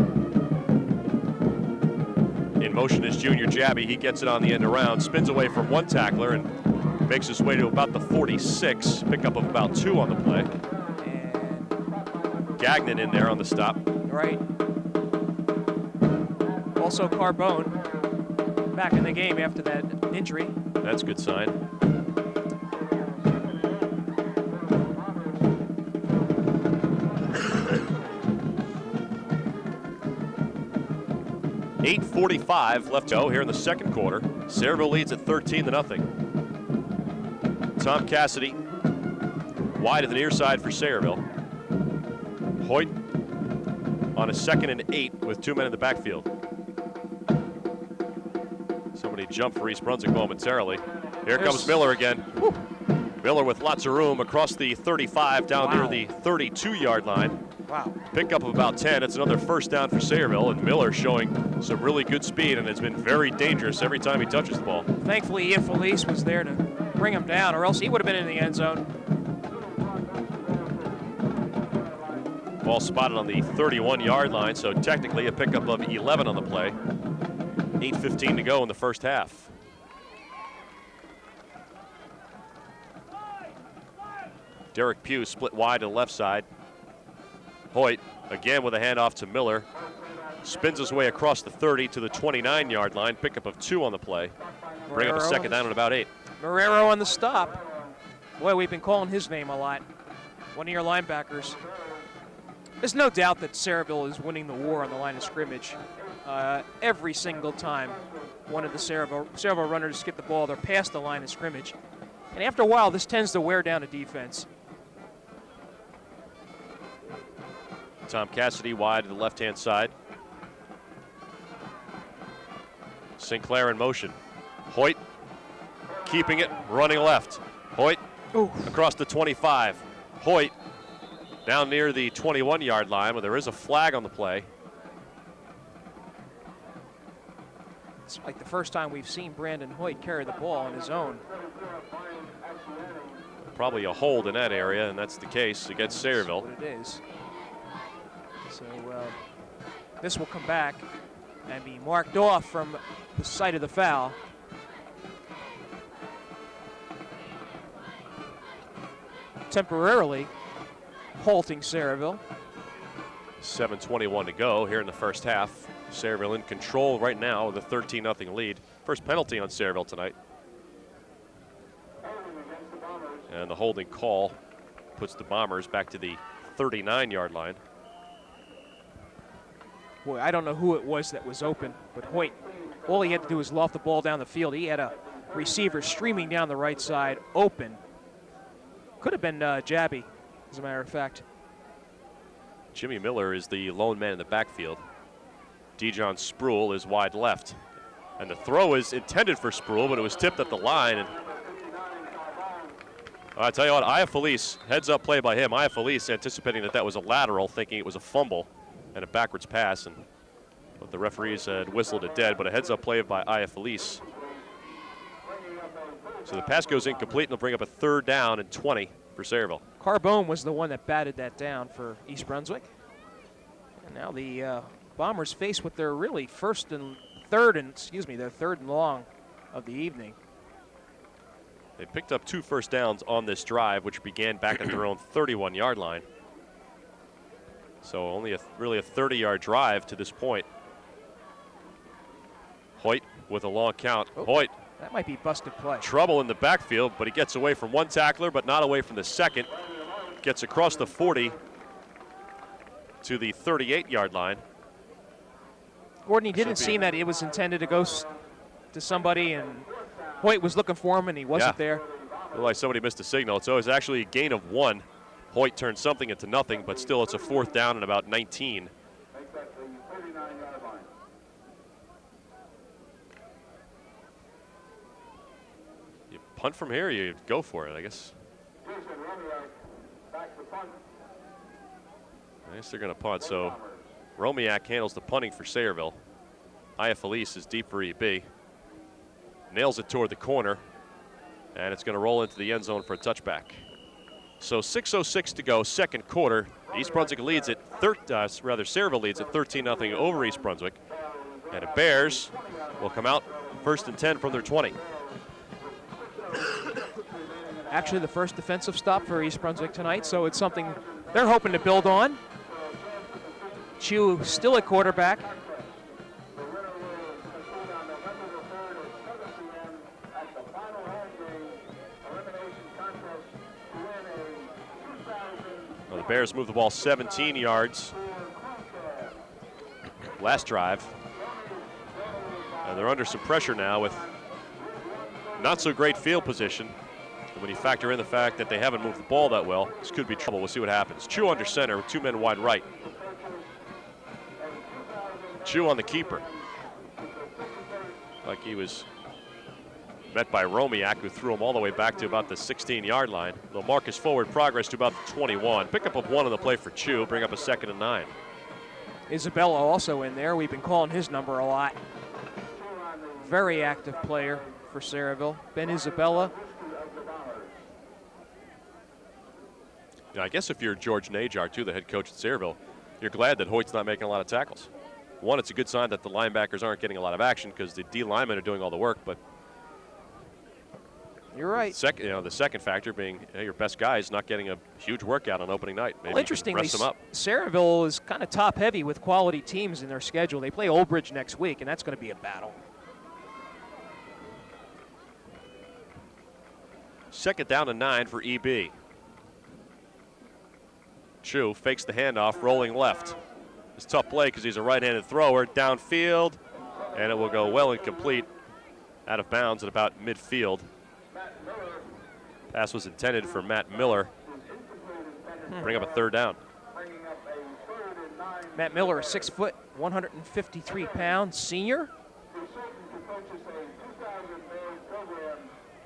In motion is Junior Jabby. He gets it on the end around, spins away from 1 tackler and makes his way to about the 46. Pickup of about 2 on the play. And Gagnon in there on the stop. Right. Also Carbone back in the game after that injury. That's a good sign. .8:45 left to go here in the second quarter. Sayreville leads at 13-0. Tom Cassidy wide of the near side for Sayreville. Hoyt on a 2nd and 8 with 2 men in the backfield. Somebody jumped for East Brunswick momentarily. Here comes Miller again. Woo. Miller with lots of room across the 35 down near the 32-yard line. Wow. Pickup of about 10. It's another first down for Sayreville, and Miller showing some really good speed, and it's been very dangerous every time he touches the ball. Thankfully, Felice was there to bring him down, or else he would have been in the end zone. Ball spotted on the 31-yard line, so technically a pickup of 11 on the play. 8:15 to go in the first half. Derek Pugh split wide to the left side. Hoyt again with a handoff to Miller. Spins his way across the 30 to the 29-yard line. Pickup of 2 on the play. Bring up a second down and about 8. Marrero on the stop. Boy, we've been calling his name a lot. One of your linebackers. There's no doubt that Sayreville is winning the war on the line of scrimmage. Every single time one of the Sayreville runners get the ball, they're past the line of scrimmage. And after a while, this tends to wear down a defense. Tom Cassidy wide to the left-hand side. Sinclair in motion. Hoyt keeping it, running left. Hoyt across the 25. Hoyt down near the 21-yard line, where there is a flag on the play. It's like the first time we've seen Brandon Hoyt carry the ball on his own. Probably a hold in that area, and that's the case against Sayreville. That's what it is. So this will come back and be marked off from the site of the foul. Temporarily halting Sayreville. 7:21 to go here in the first half. Sayreville in control right now with a 13-0 lead. First penalty on Sayreville tonight. And the holding call puts the Bombers back to the 39-yard line. Boy, I don't know who it was that was open, but Hoyt, all he had to do was loft the ball down the field. He had a receiver streaming down the right side, open. Could have been Jabby, as a matter of fact. Jimmy Miller is the lone man in the backfield. Dijon Spruill is wide left. And the throw is intended for Spruill, but it was tipped at the line. And I tell you what, Felice, heads up play by him. Felice anticipating that was a lateral, thinking it was a fumble and a backwards pass. But the referees had whistled it dead, but a heads up play by Felice. So the pass goes incomplete, and they'll bring up a 3rd down and 20 for Sayreville. Carbone was the one that batted that down for East Brunswick. And now the Bombers face with their really third and long of the evening. They picked up 2 first downs on this drive, which began back at their own 31-yard line. So only really a 30-yard drive to this point. Hoyt with a long count. Hoyt. That might be busted play. Trouble in the backfield, but he gets away from one tackler, but not away from the second. Gets across the 40 to the 38-yard line. Gordon, he didn't seem that it was intended to go to somebody, and Hoyt was looking for him, and he wasn't there. Looked like somebody missed a signal. So it's actually a gain of 1. Hoyt turned something into nothing, but still it's a 4th down and about 19. You punt from here, you go for it, I guess. I guess they're going to punt. So Romiak handles the punting for Sayreville. Felice is deep for EB. Nails it toward the corner, and it's going to roll into the end zone for a touchback. So 6:06 to go, second quarter. East Brunswick leads at Sayreville leads at 13-0 over East Brunswick. And the Bears will come out 1st and 10 from their 20. Actually, the first defensive stop for East Brunswick tonight, so it's something they're hoping to build on. Chu still at quarterback. The winner will compete on November the 3rd at 7 p.m. at the final home game elimination contest to win a 2000 Well, the Bears move the ball 17 yards last drive. And they're under some pressure now with not so great field position. And when you factor in the fact that they haven't moved the ball that well, this could be trouble. We'll see what happens. Chu under center with 2 men wide right. Chu on the keeper. Like he was met by Romiak, who threw him all the way back to about the 16-yard line. They'll mark his forward progress to about the 21. Pickup of 1 on the play for Chu, bring up a 2nd and 9. Isabella also in there. We've been calling his number a lot. Very active player for Sayreville. Ben Isabella. I guess if you're George Najar, too, the head coach at Sayreville, you're glad that Hoyt's not making a lot of tackles. One, it's a good sign that the linebackers aren't getting a lot of action because the D linemen are doing all the work. But you're right. Second, the second factor being your best guy is not getting a huge workout on opening night. Maybe Well, interestingly, rest him up. Sayreville is kind of top heavy with quality teams in their schedule. They play Old Bridge next week, and that's going to be a battle. 2nd down and 9 for EB. Chu fakes the handoff, rolling left. It's a tough play because he's a right-handed thrower. Downfield, and it will go well incomplete. Out of bounds at about midfield. Pass was intended for Matt Miller. Bring up a 3rd down. Matt Miller, 6 foot, 153 pounds, senior.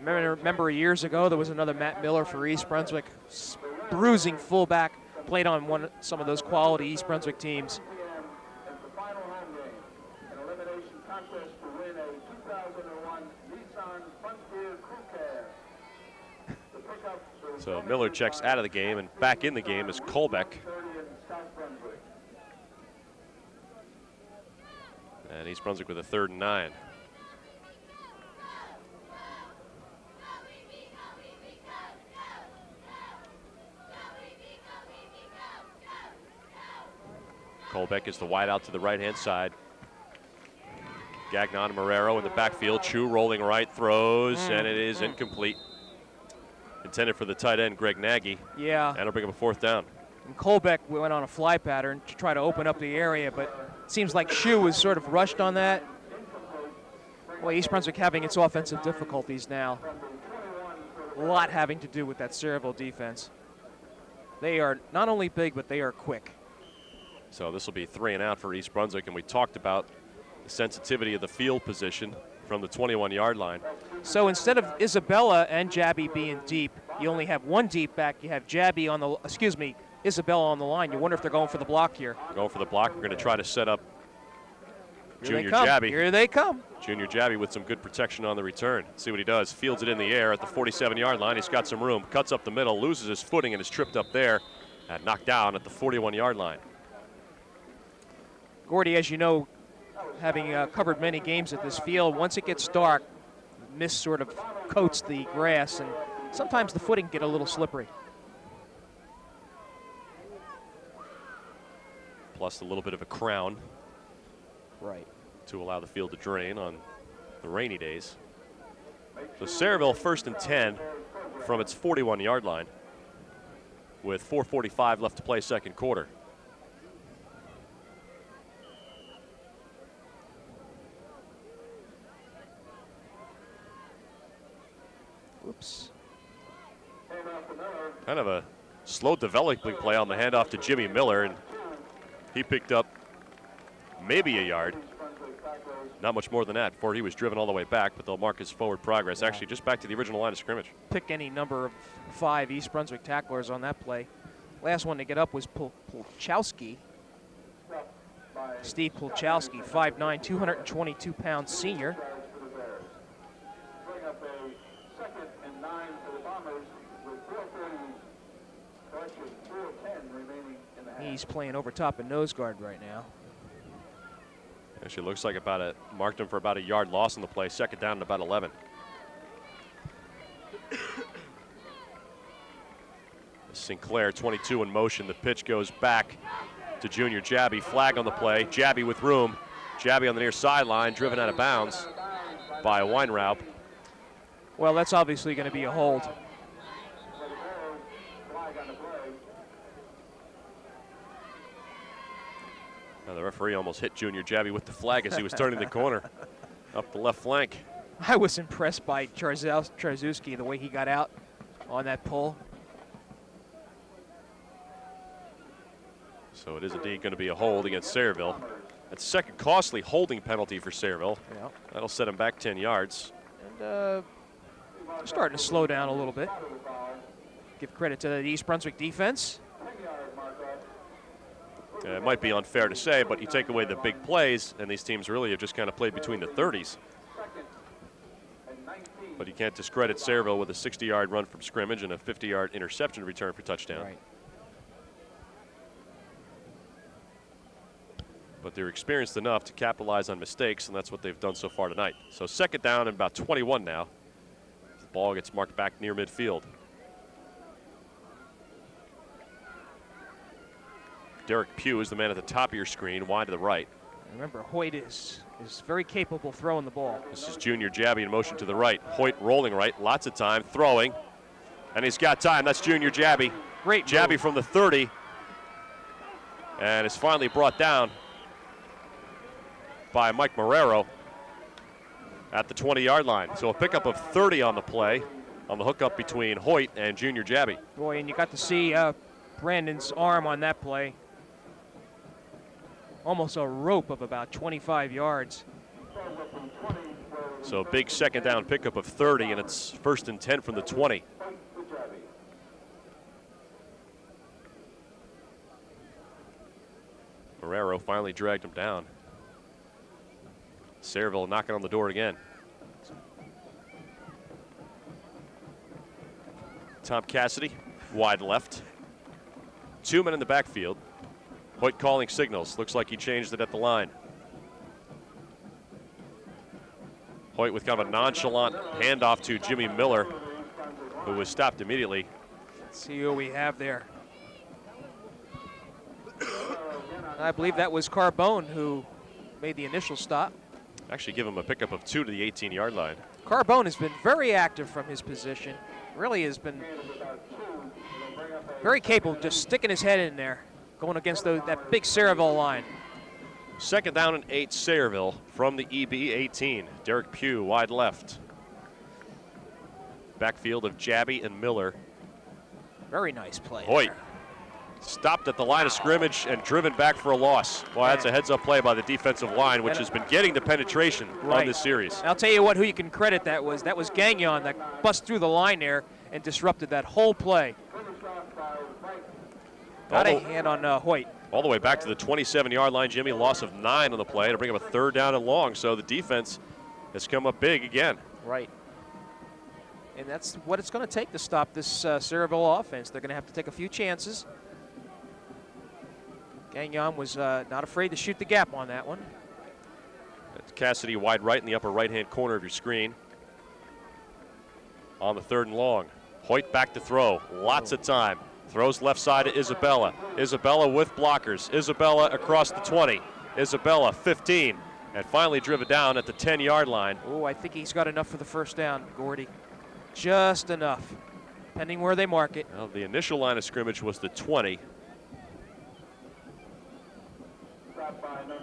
Remember years ago there was another Matt Miller for East Brunswick, bruising fullback, played on some of those quality East Brunswick teams. So Miller checks out of the game, and back in the game is Colbeck. And East Brunswick with a 3rd and 9. Colbeck is the wide out to the right-hand side. Gagnon and Marrero in the backfield. Chu rolling right, throws, and it is incomplete. Intended for the tight end, Greg Nagy. Yeah. And it'll bring up a 4th down. And Colbeck went on a fly pattern to try to open up the area, but it seems like Chu was sort of rushed on that. Well, East Brunswick having its offensive difficulties now. A lot having to do with that Sayreville defense. They are not only big, but they are quick. So this will be 3 and out for East Brunswick, and we talked about the sensitivity of the field position from the 21-yard line. So instead of Isabella and Jabby being deep, you only have 1 deep back. You have Jabby on the, Isabella on the line. You wonder if they're going for the block here. Going for the block. We're going to try to set up Junior come. Jabby. Here they come. Junior Jabby with some good protection on the return. See what he does. Fields it in the air at the 47-yard line. He's got some room. Cuts up the middle, loses his footing, and is tripped up there and knocked down at the 41-yard line. Gordy, as you know, having covered many games at this field, once it gets dark, mist sort of coats the grass, and sometimes the footing get a little slippery. Plus a little bit of a crown. Right. To allow the field to drain on the rainy days. So Sayreville 1st and 10 from its 41-yard line with 4:45 left to play 2nd quarter. Oops. Kind of a slow developing play on the handoff to Jimmy Miller, and he picked up maybe a yard. Not much more than that before he was driven all the way back, but they'll mark his forward progress. Actually, just back to the original line of scrimmage. Pick any number of 5 East Brunswick tacklers on that play. Last one to get up was Pulchowski. Steve Pulchowski, 5'9", 222-pound senior. Bring up a 2nd and 9 for the Bombers with 4:10 remaining in the half. He's playing over top of nose guard right now. Actually looks like marked him for about a yard loss in the play. 2nd down and about 11. Sinclair, 22 in motion. The pitch goes back to Junior Jabby. Flag on the play. Jabby with room. Jabby on the near sideline, driven out of bounds by Weinraub. Well, that's obviously going to be a hold. Now the referee almost hit Junior Jabby with the flag as he was turning the corner up the left flank. I was impressed by Trzewski, the way he got out on that pull. So it is indeed going to be a hold against Sayreville. That's the second costly holding penalty for Sayreville. Yeah. That'll set him back 10 yards. And starting to slow down a little bit. Give credit to the East Brunswick defense. It might be unfair to say, but you take away the big plays, and these teams really have just kind of played between the 30s. But you can't discredit Sayreville with a 60-yard run from scrimmage and a 50-yard interception return for touchdown. Right. But they're experienced enough to capitalize on mistakes, and that's what they've done so far tonight. So second down and about 21 now. The ball gets marked back near midfield. Derek Pugh is the man at the top of your screen, wide to the right. Remember, Hoyt is very capable throwing the ball. This is Junior Jabby in motion to the right. Hoyt rolling right, lots of time, throwing. And he's got time, that's Junior Jabby. Great Jabby move. from the 30. And is finally brought down by Mike Marrero at the 20-yard line. So a pickup of 30 on the play on the hookup between Hoyt and Junior Jabby. Boy, and you got to see Brandon's arm on that play. Almost a rope of about 25 yards. So a big second down pickup of 30, and it's first and 10 from the 20. Marrero finally dragged him down. Sayreville knocking on the door again. Tom Cassidy, wide left. 2 men in the backfield. Hoyt calling signals. Looks like he changed it at the line. Hoyt with kind of a nonchalant handoff to Jimmy Miller, who was stopped immediately. Let's see who we have there. I believe that was Carbone who made the initial stop. Actually give him a pickup of 2 to the 18-yard line. Carbone has been very active from his position. Really has been very capable, just sticking his head in there, going against that big Sayreville line. Second down and 8, Sayreville from the EB18. Derek Pugh, wide left. Backfield of Jabby and Miller. Very nice play. Hoyt there. stopped at the line of scrimmage and driven back for a loss. Well, that's a heads-up play by the defensive line, which has been getting the penetration on this series. I'll tell you what, who you can credit that was Gagnon that bust through the line there and disrupted that whole play. Got a hand on Hoyt. All the way back to the 27-yard line, Jimmy. Loss of 9 on the play to bring up a third down and long. So the defense has come up big again. Right. And that's what it's going to take to stop this Sayreville offense. They're going to have to take a few chances. Gagnon was not afraid to shoot the gap on that one. That's Cassidy wide right in the upper right-hand corner of your screen. On the third and long. Hoyt back to throw. Lots of time. Throws left side to Isabella. Isabella with blockers. Isabella across the 20. Isabella 15. And finally driven down at the 10-yard line. Oh, I think he's got enough for the first down, Gordy. Just enough, depending where they mark it. Well, the initial line of scrimmage was the 20.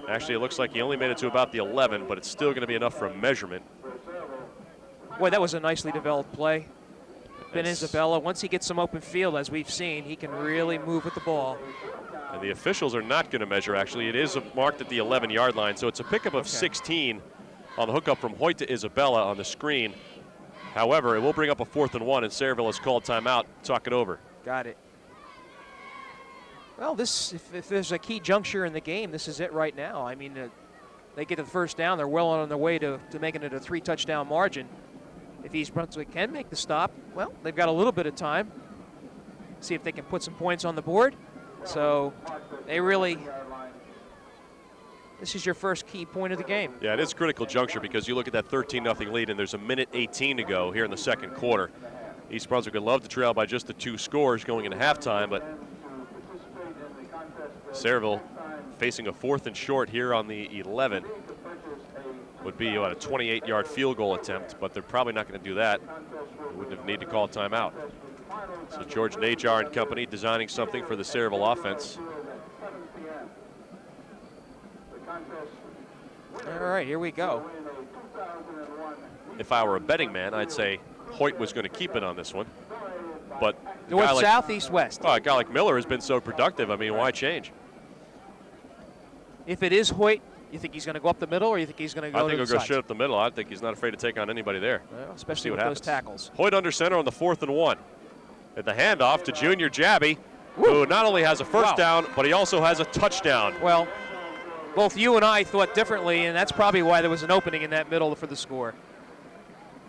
Actually, it looks like he only made it to about the 11, but it's still going to be enough for a measurement. Boy, that was a nicely developed play. Ben Isabella, once he gets some open field, as we've seen, he can really move with the ball. And the officials are not going to measure, actually. It is marked at the 11-yard line, so it's a pickup of 16 on the hookup from Hoyt to Isabella on the screen. However, it will bring up a 4th and 1, and Sayreville has called timeout. Talk it over. Got it. Well, this if there's a key juncture in the game, this is it right now. I mean, they get the first down, they're well on their way to making it a 3-touchdown margin. If East Brunswick can make the stop, well, they've got a little bit of time. See if they can put some points on the board. So they really, this is your first key point of the game. Yeah, it is a critical juncture because you look at that 13-0 lead and there's a minute 18 to go here in the second quarter. East Brunswick would love to trail by just the 2 scores going into halftime, but Sayreville facing a 4th and short here on the 11. Would be a 28-yard field goal attempt, but they're probably not going to do that. They wouldn't have need to call a timeout. So George Najar and company designing something for the Sayreville offense. All right, here we go. If I were a betting man, I'd say Hoyt was going to keep it on this one. But North, south, east, west. A guy like Miller has been so productive. I mean, why change? If it is Hoyt, you think he's going to go up the middle, or you think he's going to go I think to he'll go straight up the middle. I think he's not afraid to take on anybody there. Well, especially See with what those happens. tackles. Hoyt under center on the 4th and 1. At the handoff to Junior Jabby, who not only has a first down, but he also has a touchdown. Well, both you and I thought differently, and that's probably why there was an opening in that middle for the score.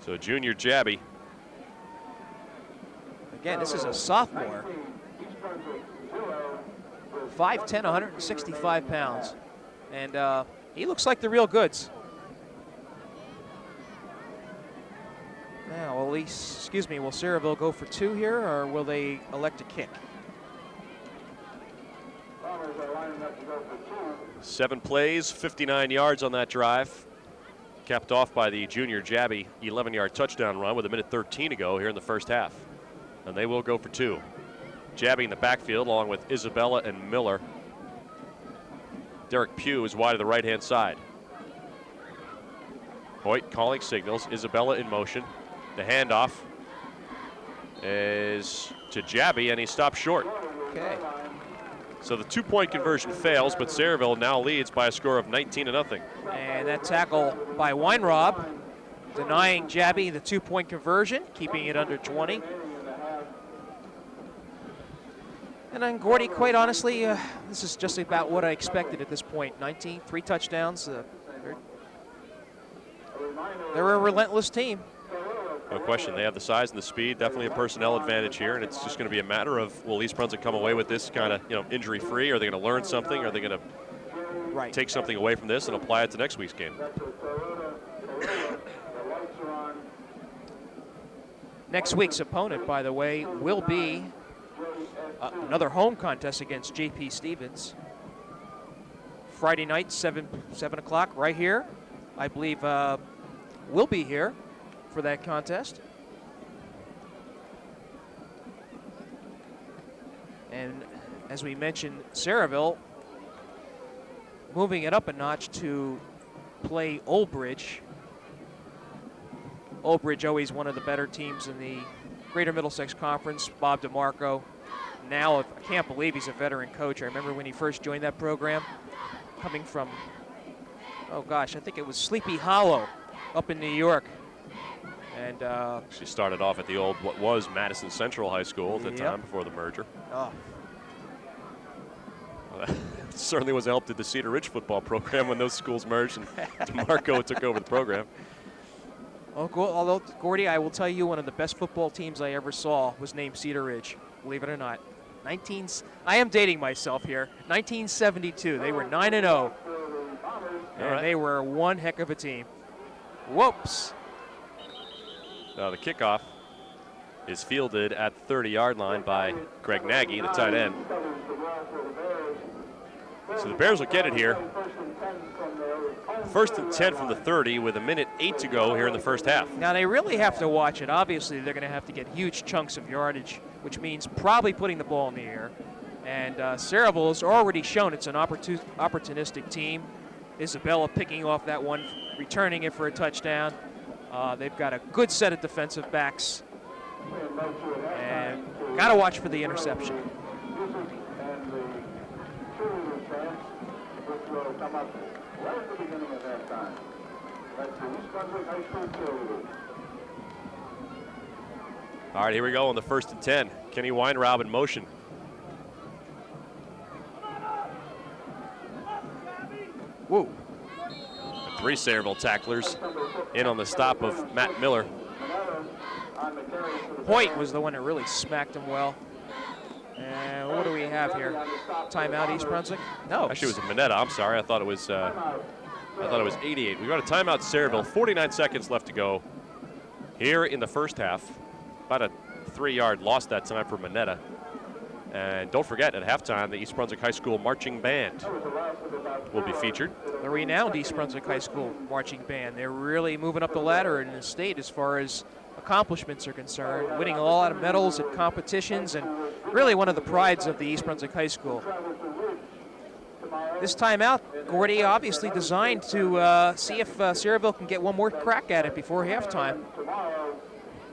So Junior Jabby. Again, this is a sophomore. 5'10", 165 pounds. And he looks like the real goods. Now, will Sayreville go for 2 here, or will they elect a kick? 7 plays, 59 yards on that drive. Capped off by the Junior Jabby 11-yard touchdown run with 1:13 to go here in the first half. And they will go for 2. Jabby in the backfield along with Isabella and Miller. Derek Pugh is wide to the right-hand side. Hoyt calling signals. Isabella in motion. The handoff is to Jabby, and he stopped short. Okay. So the 2-point conversion fails, but Sayreville now leads by a score of 19-0. And that tackle by Weinrob, denying Jabby the 2-point conversion, keeping it under 20. And then Gordy, quite honestly, this is just about what I expected at this point. 3 touchdowns. They're a relentless team. No question, they have the size and the speed, definitely a personnel advantage here, and it's just going to be a matter of, will East Brunswick come away with this kind of, injury-free? Are they going to learn something? Are they going to take something away from this and apply it to next week's game? Next week's opponent, by the way, will be another home contest against J.P. Stevens. Friday night, 7 o'clock, right here. I believe we'll be here for that contest. And as we mentioned, Sayreville moving it up a notch to play Old Bridge. Old Bridge, always one of the better teams in the Greater Middlesex Conference. Bob DeMarco. Now, I can't believe he's a veteran coach. I remember when he first joined that program, coming from, I think it was Sleepy Hollow up in New York. And she started off at the old, what was Madison Central High School at the time before the merger. Oh. Well, that certainly was a help to the Cedar Ridge football program when those schools merged and DeMarco took over the program. Although, Gordy, I will tell you, one of the best football teams I ever saw was named Cedar Ridge, believe it or not. I am dating myself here. 1972, they were 9-0. And they were one heck of a team. Whoops. Now the kickoff is fielded at the 30-yard line by Greg Nagy, the tight end. So the Bears will get it here. 1st and 10 from the 30 with 1:08 to go here in the first half. Now they really have to watch it. Obviously, they're going to have to get huge chunks of yardage, which means probably putting the ball in the air. And Sayreville has already shown it's an opportunistic team. Isabella picking off that one, returning it for a touchdown. They've got a good set of defensive backs. And got to watch for the interception. All right, here we go on the 1st and 10. Kenny Weinrob in motion. Whoa. 3 Sayreville tacklers in on the stop of Matt Miller. Hoyt was the one that really smacked him well. And what do we have here? Timeout, East Brunswick? No. Actually, it was a Minetta. I'm sorry. I thought it was 88. We got a timeout, Sayreville. 49 seconds left to go here in the first half. About a 3-yard loss that time for Minetta. And don't forget, at halftime, the East Brunswick High School Marching Band will be featured. The renowned East Brunswick High School marching band. They're really moving up the ladder in the state as far as accomplishments are concerned, winning a lot of medals at competitions, and really one of the prides of the East Brunswick High School. This timeout, Gordy, obviously designed to see if Sayreville can get one more crack at it before halftime.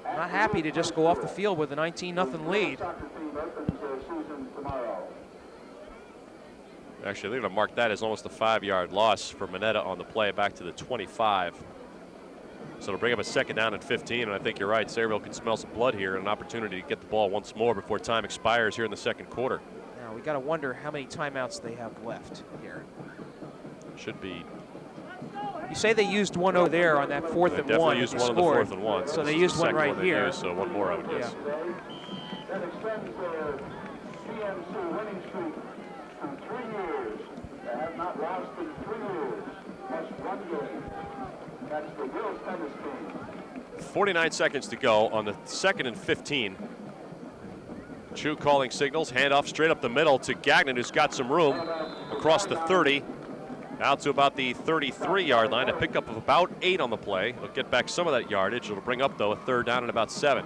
Not happy to just go off the field with a 19-0 lead. Actually, they're going to mark that as almost a 5-yard loss for Minetta on the play back to the 25. So it'll bring up a 2nd down and 15, and I think you're right. Sayreville can smell some blood here and an opportunity to get the ball once more before time expires here in the 2nd quarter. Now we got to wonder how many timeouts they have left here. Should be. You say they used one over there on that 4th and 1. Definitely used one on the 4th and 1. So they used one right here. Used, so one more, I would guess. That extends their CMC winning streak to 3 years. They have not lost in 3 years. Plus 1 game. That's the girls' tennis team. 49 seconds to go on the 2nd and 15. Chu calling signals, handoff straight up the middle to Gagnon, who's got some room across the 30. Out to about the 33-yard line, a pickup of about 8 on the play. It'll get back some of that yardage. It'll bring up, though, a 3rd down and about 7.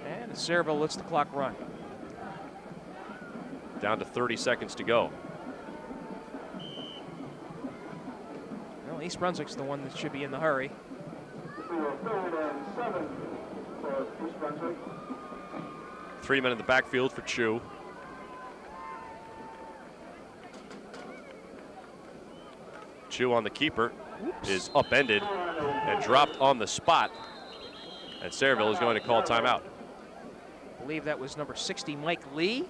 And Sayreville lets the clock run. Down to 30 seconds to go. Well, East Brunswick's the one that should be in the hurry. 3rd and 7 for East Brunswick. 3 men in the backfield for Chu. Chu on the keeper. Oops. Is upended and dropped on the spot. And Sayreville is going to call timeout. I believe that was number 60, Mike Lee.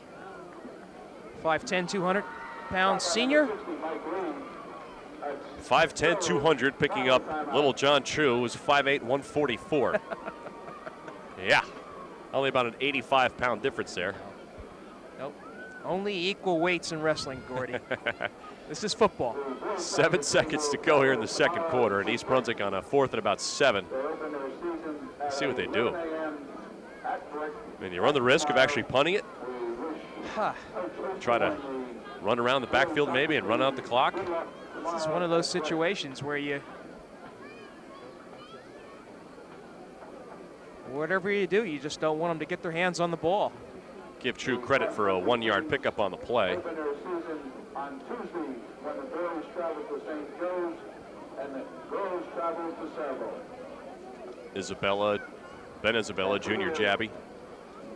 5'10", 200-pound senior. 5'10", 200, picking up little John Chu, who's 5'8", 144. Yeah, only about an 85-pound difference there. Nope, only equal weights in wrestling, Gordy. This is football. 7 seconds to go here in the 2nd quarter, and East Brunswick on a 4th and about 7. Let's see what they do. I mean, you run the risk of actually punting it. Huh. Try to run around the backfield maybe and run out the clock. This is one of those situations where you, whatever you do, you just don't want them to get their hands on the ball. Give Chu credit for a 1-yard pickup on the play. On Tuesday, when the Bears travel to St. Joe's and the girls travel to Sayreville. Ben Isabella, junior Jabby,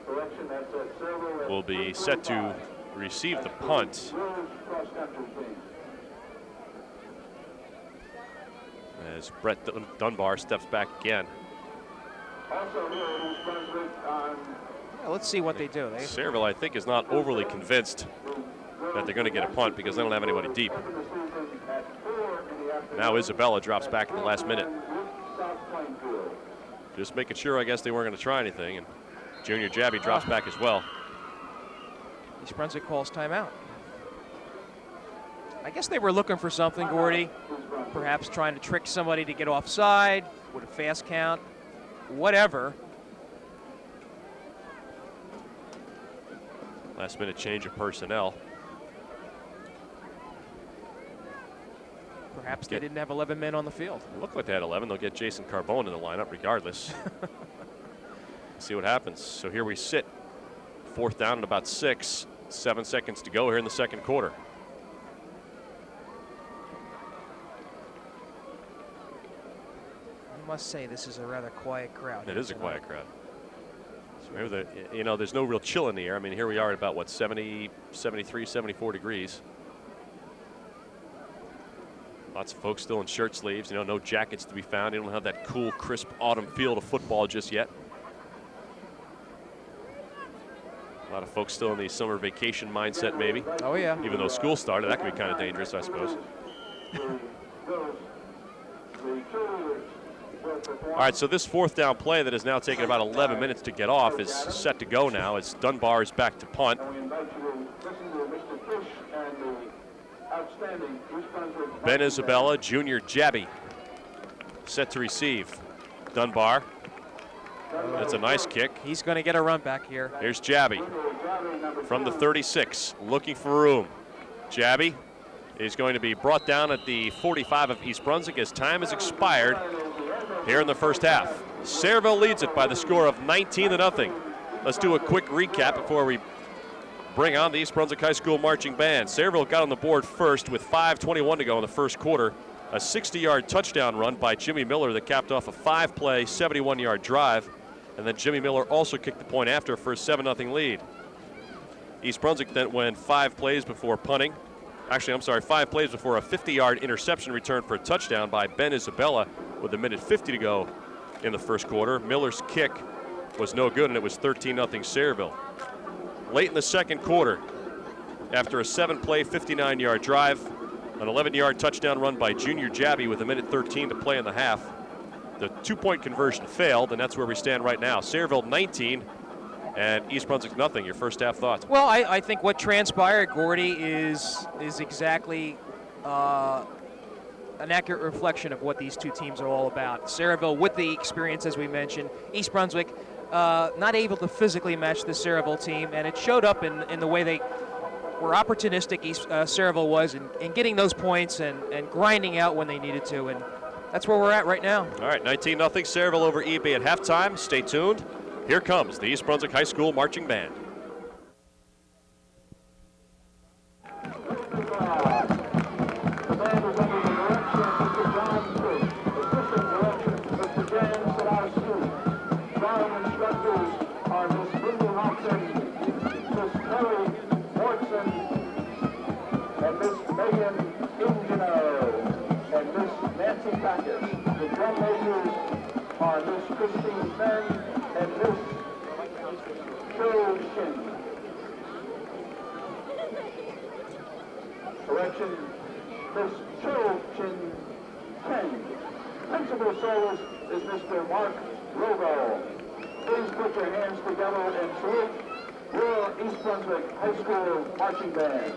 Correction, that's at Sayreville. will be set to receive the punt. Girls cross-country team. As Brett Dunbar steps back again. Also here in East Brunswick on Yeah, let's see what they do. Sayreville, I think, is not overly convinced that they're going to get a punt because they don't have anybody deep. Now Isabella drops back at the last minute. Just making sure, I guess, they weren't going to try anything. And junior Jabby drops back as well. East Brunswick calls timeout. I guess they were looking for something, Gordy. Perhaps trying to trick somebody to get offside with a fast count, whatever. Last minute change of personnel. Perhaps they didn't have 11 men on the field. Look like they had 11. They'll get Jason Carbone in the lineup regardless. See what happens. So here we sit. 4th down and about 6. 7 seconds to go here in the 2nd quarter. I must say this is a rather quiet crowd. It is a quiet crowd. So maybe there's no real chill in the air. I mean, here we are at about, what, 70, 73, 74 degrees. Lots of folks still in shirt sleeves. No jackets to be found. You don't have that cool, crisp autumn feel to football just yet. A lot of folks still in the summer vacation mindset, maybe. Oh, yeah. Even though school started, that could be kind of dangerous, I suppose. All right, so this 4th down play that has now taken about 11 minutes to get off is set to go now as Dunbar is back to punt. Ben Isabella, junior Jabby, set to receive. Dunbar That's a nice kick. He's going to get a run back here. Here's Jabby from the 36, looking for room. Jabby is going to be brought down at the 45 of East Brunswick as time has expired here in the first half. Sayreville leads it by the score of 19-0. Let's do a quick recap before we bring on the East Brunswick High School Marching Band. Sayreville got on the board first with 5:21 to go in the first quarter. A 60-yard touchdown run by Jimmy Miller that capped off a 5-play, 71-yard drive. And then Jimmy Miller also kicked the point after for a 7-0 lead. East Brunswick then went 5 plays before punting. Actually, I'm sorry, 5 plays before a 50-yard interception return for a touchdown by Ben Isabella with 1:50 to go in the first quarter. Miller's kick was no good, and it was 13-0 Sayreville. Late in the second quarter, after a 7-play, 59-yard drive, an 11-yard touchdown run by Junior Jabby with 1:13 to play in the half. The 2-point conversion failed, and that's where we stand right now. Sayreville 19 and East Brunswick nothing. Your first half thoughts? Well, I think what transpired, Gordy, is exactly an accurate reflection of what these two teams are all about. Sayreville with the experience, as we mentioned. East Brunswick not able to physically match the Sayreville team, and it showed up in the way they were opportunistic. Sayreville was in getting those points and grinding out when they needed to, and that's where we're at right now. All right, 19-0 Sayreville over EB at halftime. Stay tuned. Here comes the East Brunswick High School Marching Band. The drum makers are Miss Christine Fenn and Miss Cheryl Shin. Correction, Miss Cheryl Shin Ken. Principal soloist is Mr. Mark Rogo. Please put your hands together and salute your East Brunswick High School Marching Band.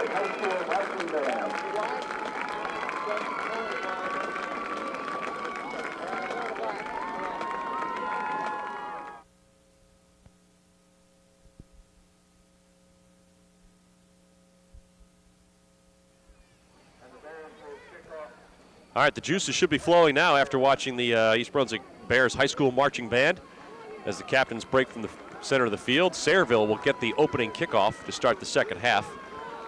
Bears High School Marching Band. All right, the juices should be flowing now after watching the East Brunswick Bears High School Marching Band. As the captains break from the center of the field, Sayreville will get the opening kickoff to start the second half.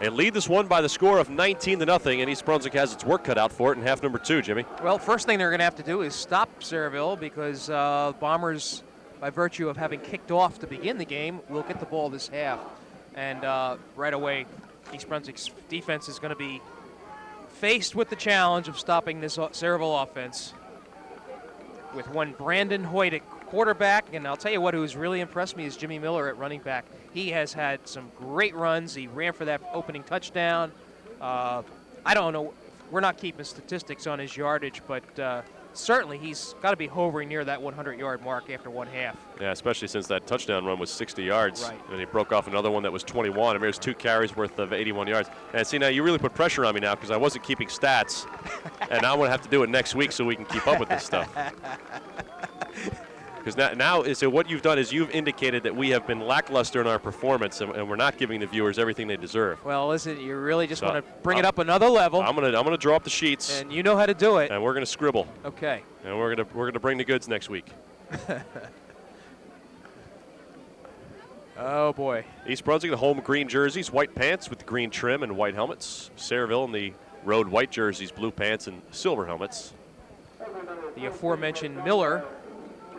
And lead this one by the score of 19-0, and East Brunswick has its work cut out for it in half number 2, Jimmy. Well, first thing they're going to have to do is stop Sayreville because Bombers, by virtue of having kicked off to begin the game, will get the ball this half. And right away, East Brunswick's defense is going to be faced with the challenge of stopping this Sayreville offense with one Brandon Hoyt at quarterback, and I'll tell you what, who's really impressed me is Jimmy Miller at running back. He has had some great runs. He ran for that opening touchdown. I don't know, we're not keeping statistics on his yardage, but certainly he's got to be hovering near that 100-yard mark after one half. Yeah, especially since that touchdown run was 60 yards. Right. And he broke off another one that was 21. I mean, there's 2 carries worth of 81 yards. And see, now you really put pressure on me now because I wasn't keeping stats. And now I'm going to have to do it next week so we can keep up with this stuff. Because now so what you've done is you've indicated that we have been lackluster in our performance and we're not giving the viewers everything they deserve. Well, listen, you really just want to bring it up another level. I'm gonna draw up the sheets. And you know how to do it. And we're gonna scribble. Okay. And we're gonna bring the goods next week. Oh boy. East Brunswick, the home green jerseys, white pants with green trim and white helmets. Sayreville in the road white jerseys, blue pants and silver helmets. The aforementioned Miller,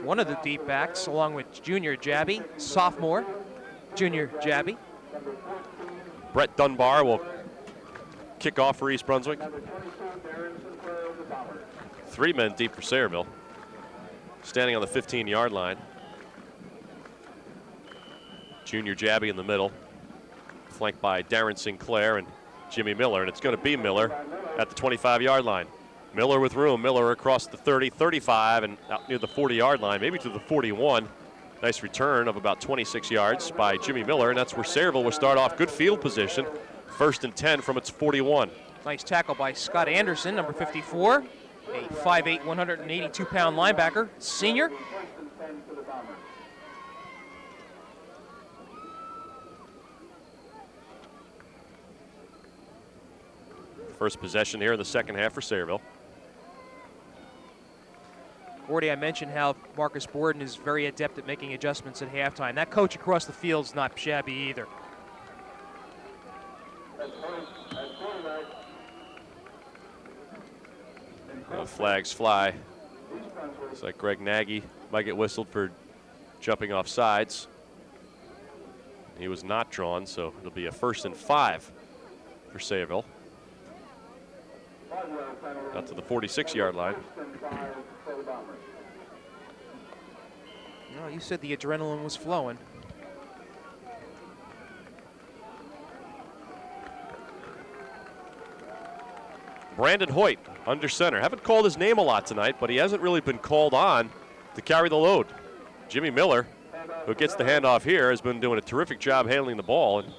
one of the deep backs, along with Junior Jabby, sophomore, Junior Jabby. Brett Dunbar will kick off for East Brunswick. 3 men deep for Sayreville. Standing on the 15-yard line. Junior Jabby in the middle, flanked by Darren Sinclair and Jimmy Miller, and it's going to be Miller at the 25-yard line. Miller with room. Miller across the 30, 35, and out near the 40-yard line, maybe to the 41. Nice return of about 26 yards by Jimmy Miller, and that's where Sayreville will start off. Good field position. 1st and 10 from its 41. Nice tackle by Scott Anderson, number 54, a 5'8", 182-pound linebacker, senior. First possession here in the second half for Sayreville. Gordy, I mentioned how Marcus Borden is very adept at making adjustments at halftime. That coach across the field's not shabby either. The flags fly. Looks like Greg Nagy might get whistled for jumping off sides. He was not drawn, so it'll be a 1st and 5 for Sayreville. Out to the 46-yard line. No, you said the adrenaline was flowing. Brandon Hoyt under center. Haven't called his name a lot tonight, but he hasn't really been called on to carry the load. Jimmy Miller, who gets the handoff here, has been doing a terrific job handling the ball. And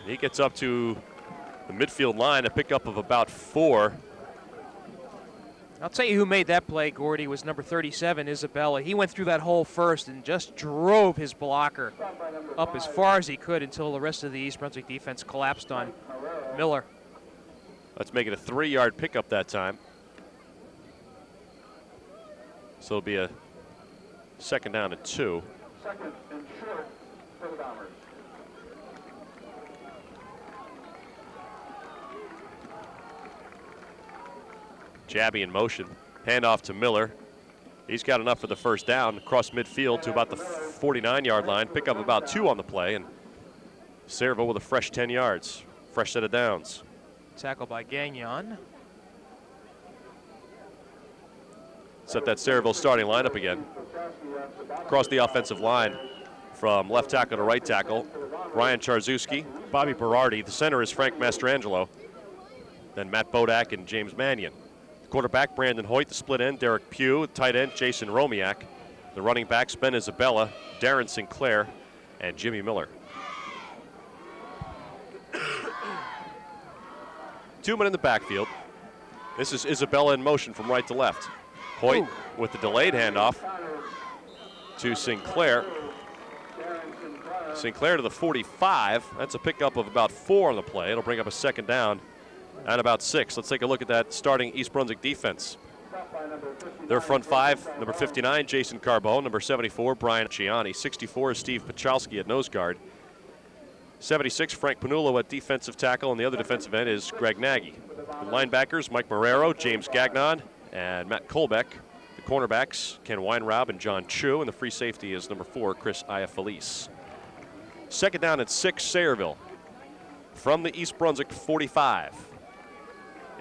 he gets up to the midfield line, a pickup of about 4. I'll tell you who made that play, Gordy, was number 37, Isabella. He went through that hole first and just drove his blocker up as far as he could until the rest of the East Brunswick defense collapsed on Miller. Let's make it a 3-yard pickup that time. So it'll be a 2nd down and 2. 2nd and short for the Bombers. Jabby in motion. Handoff to Miller. He's got enough for the 1st down across midfield to about the 49-yard line. Pick up about 2 on the play, and Sayreville with a fresh 10 yards. Fresh set of downs. Tackle by Gagnon. Set that Sayreville starting lineup again. Across the offensive line from left tackle to right tackle. Ryan Charzewski, Bobby Berardi. The center is Frank Mastrangelo. Then Matt Bodak and James Mannion. Quarterback Brandon Hoyt, the split end Derek Pugh, tight end Jason Romiak, the running backs Ben Isabella, Darren Sinclair, and Jimmy Miller. 2 men in the backfield. This is Isabella in motion from right to left. Hoyt with the delayed handoff to Sinclair. Sinclair to the 45. That's a pickup of about 4 on the play. It'll bring up a second down and about 6. Let's take a look at that starting East Brunswick defense. Their front 5, number 59, Jason Carbone. Number 74, Brian Ciani. 64 is Steve Pachalski at nose guard. 76, Frank Panulo at defensive tackle, and the other defensive end is Greg Nagy. The linebackers, Mike Marrero, James Gagnon, and Matt Kolbeck. The cornerbacks, Ken Weinraub and John Chu, and the free safety is number 4, Chris Iafalise. Second down at 6, Sayreville. From the East Brunswick 45.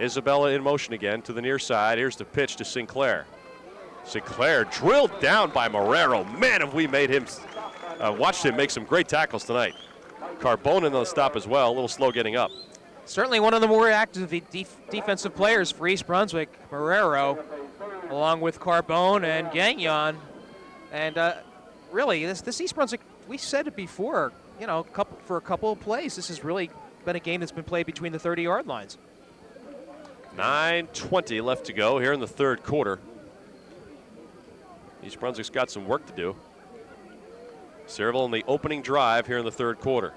Isabella in motion again to the near side. Here's the pitch to Sinclair. Sinclair drilled down by Marrero. Man, have we made him, watched him make some great tackles tonight. Carbone on the stop as well, a little slow getting up. Certainly one of the more active defensive players for East Brunswick, Marrero, along with Carbone and Gagnon. And really, this East Brunswick, we said it before, you know, for a couple of plays, this has really been a game that's been played between the 30-yard lines. 9:20 left to go here in the third quarter. East Brunswick's got some work to do. Sayreville in the opening drive here in the third quarter.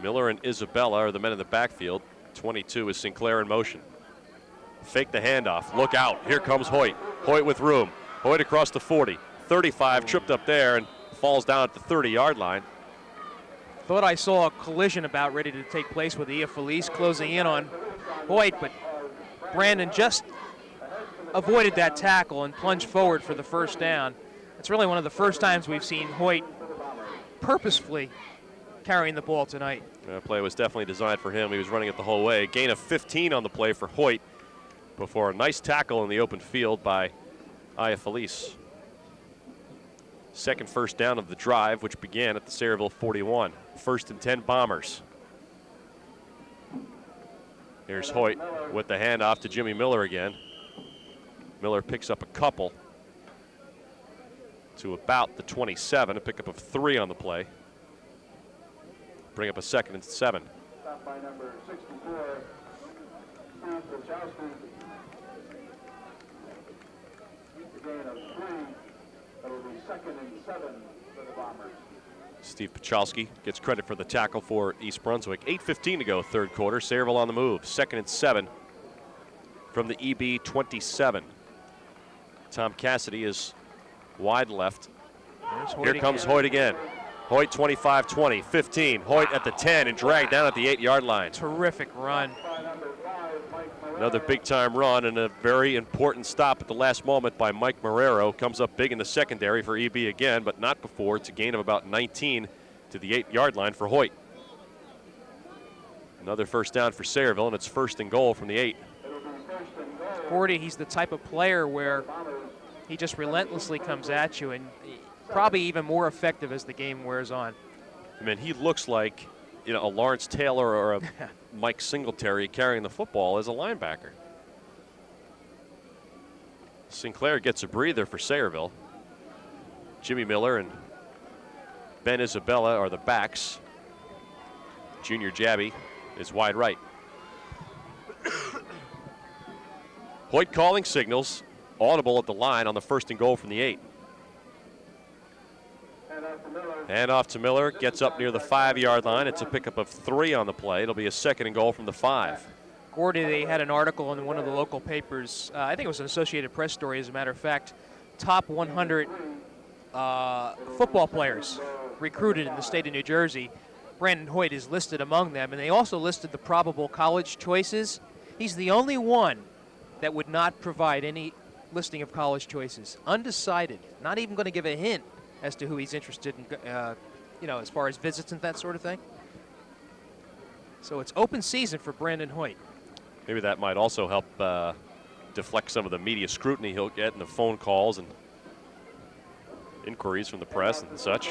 Miller and Isabella are the men in the backfield. 22 is Sinclair in motion. Fake the handoff. Look out. Here comes Hoyt. Hoyt with room. Hoyt across the 40. 35 tripped up there and falls down at the 30-yard line. Thought I saw a collision about ready to take place with Iafalise closing in on Hoyt, but Brandon just avoided that tackle and plunged forward for the first down. It's really one of the first times we've seen Hoyt purposefully carrying the ball tonight. That play was definitely designed for him. He was running it the whole way. Gain of 15 on the play for Hoyt before a nice tackle in the open field by Iafalise. Second first down of the drive, which began at the Sayreville 41. 1st and 10 Bombers. Here's Hoyt with the handoff to Jimmy Miller again. Miller picks up a couple to about the 27, a pickup of 3 on the play. Bring up a 2nd and 7. Stop by number 64, Steve Pachalski. The gain of 3. That will be 2nd and 7 for the Bombers. Steve Pachalski gets credit for the tackle for East Brunswick. 8:15 to go, third quarter. Sayreville on the move. 2nd and 7 from the EB 27. Tom Cassidy is wide left. Here comes Hoyt again. Hoyt 25-20, 15. Hoyt at the 10 and dragged down at the 8-yard line. Terrific run. Another big-time run and a very important stop at the last moment by Mike Marrero. Comes up big in the secondary for EB again, but not before. It's a gain of about 19 to the 8-yard line for Hoyt. Another first down for Sayreville, and it's 1st and goal from the 8. Gordy, he's the type of player where he just relentlessly comes at you, and probably even more effective as the game wears on. I mean, he looks like, you know, a Lawrence Taylor or a Mike Singletary carrying the football as a linebacker. Sinclair gets a breather for Sayreville. Jimmy Miller and Ben Isabella are the backs. Junior Jabby is wide right. Hoyt calling signals, audible at the line on the 1st and goal from the 8. Hand off to Miller, gets up near the 5-yard line. It's a pickup of 3 on the play. It'll be a 2nd and goal from the 5. Gordy, they had an article in one of the local papers. I think it was an Associated Press story, as a matter of fact. Top 100 football players recruited in the state of New Jersey. Brandon Hoyt is listed among them, and they also listed the probable college choices. He's the only one that would not provide any listing of college choices. Undecided, not even going to give a hint as to who he's interested in, you know, as far as visits and that sort of thing. So it's open season for Brandon Hoyt. Maybe that might also help deflect some of the media scrutiny he'll get and the phone calls and inquiries from the press and such.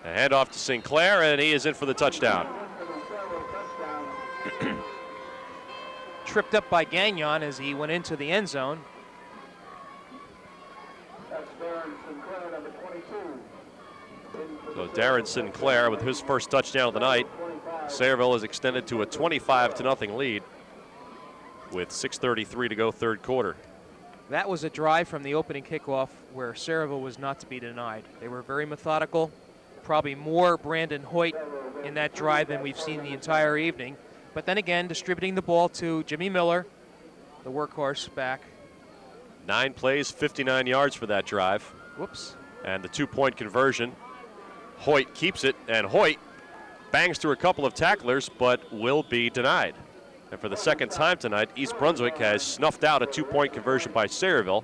A handoff to Sinclair, and he is in for the touchdown. Tripped up by Gagnon as he went into the end zone. So Darren Sinclair with his first touchdown of the night. Sayreville has extended to a 25-0 lead with 6:33 to go, third quarter. That was a drive from the opening kickoff where Sayreville was not to be denied. They were very methodical, probably more Brandon Hoyt in that drive than we've seen the entire evening. But then again, distributing the ball to Jimmy Miller, the workhorse back. 9 plays, 59 yards for that drive. Whoops. And the 2-point conversion. Hoyt keeps it, and Hoyt bangs through a couple of tacklers, but will be denied. And for the second time tonight, East Brunswick has snuffed out a 2-point conversion by Sayreville.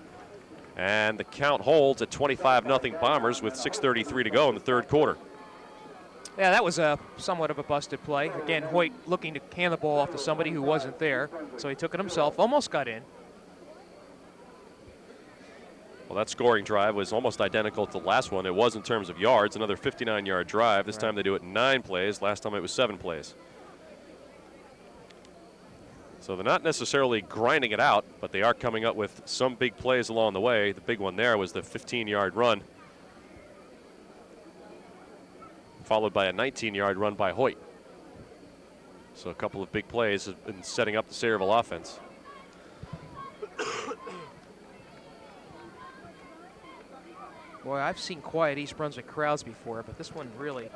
And the count holds at 25-0 Bombers with 6:33 to go in the third quarter. Yeah, that was a somewhat of a busted play. Again, Hoyt looking to hand the ball off to somebody who wasn't there. So he took it himself, almost got in. Well, that scoring drive was almost identical to the last one. It was in terms of yards, another 59-yard drive. This time they do it in 9 plays. Last time it was 7 plays. So they're not necessarily grinding it out, but they are coming up with some big plays along the way. The big one there was the 15-yard run, followed by a 19-yard run by Hoyt. So a couple of big plays have been setting up the Sayreville offense. Boy, I've seen quiet East Brunswick crowds before, but this one really.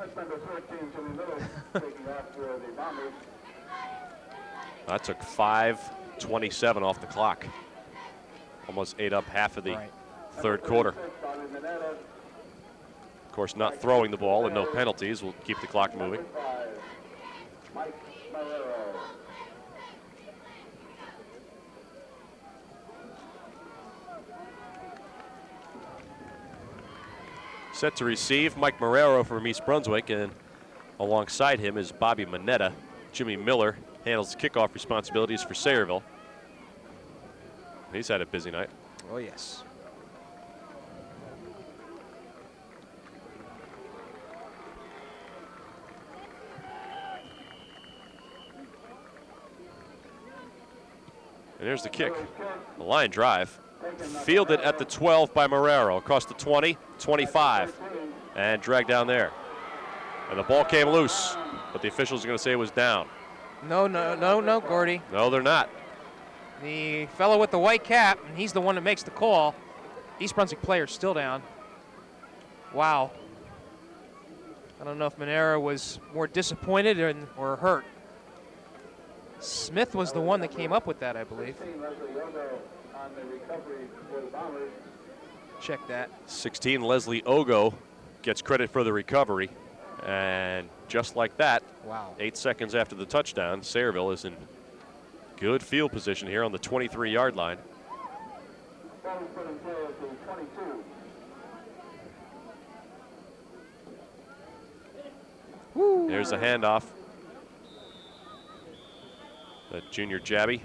That took 5:27 off the clock. Almost ate up half of the third quarter. Of course, not throwing the ball and no penalties will keep the clock moving. Set to receive, Mike Marrero from East Brunswick, and alongside him is Bobby Manetta. Jimmy Miller handles kickoff responsibilities for Sayreville. He's had a busy night. Oh, yes. And here's the kick. The line drive. Fielded at the 12 by Marrero. Across the 20, 25, and dragged down there. And the ball came loose, but the officials are going to say it was down. No, Gordy. No, they're not. The fellow with the white cap, and he's the one that makes the call. East Brunswick player still down. Wow. I don't know if Monero was more disappointed or hurt. Smith was the one that came up with that, I believe. Check that. 16, Leslie Ogo gets credit for the recovery. And just like that, wow. 8 seconds after the touchdown, Sayreville is in good field position here on the 23-yard line. Woo. There's a handoff. The junior Jabby.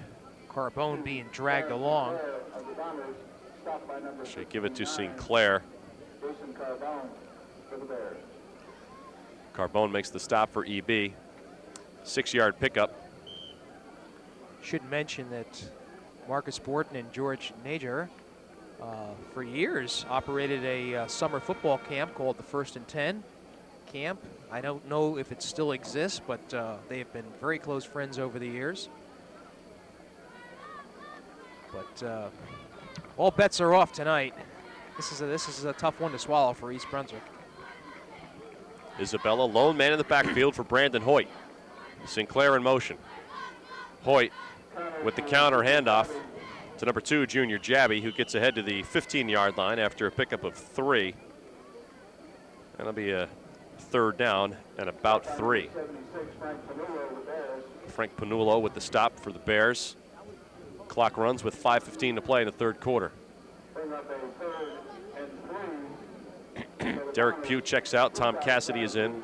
Carbone being dragged along. Should give it to Sinclair. Carbone makes the stop for EB. 6-yard pickup. Should mention that Marcus Borton and George Nager for years operated a summer football camp called the 1st and 10 camp. I don't know if it still exists, but they have been very close friends over the years. But all bets are off tonight. This is a tough one to swallow for East Brunswick. Isabella, lone man in the backfield for Brandon Hoyt. Sinclair in motion. Hoyt with the counter handoff to number 2, junior Jabby, who gets ahead to the 15-yard line after a pickup of 3. That'll be a third down and about 3. Frank Panulo with the stop for the Bears. Clock runs with 5:15 to play in the third quarter. Derek Pugh checks out. Tom Cassidy is in.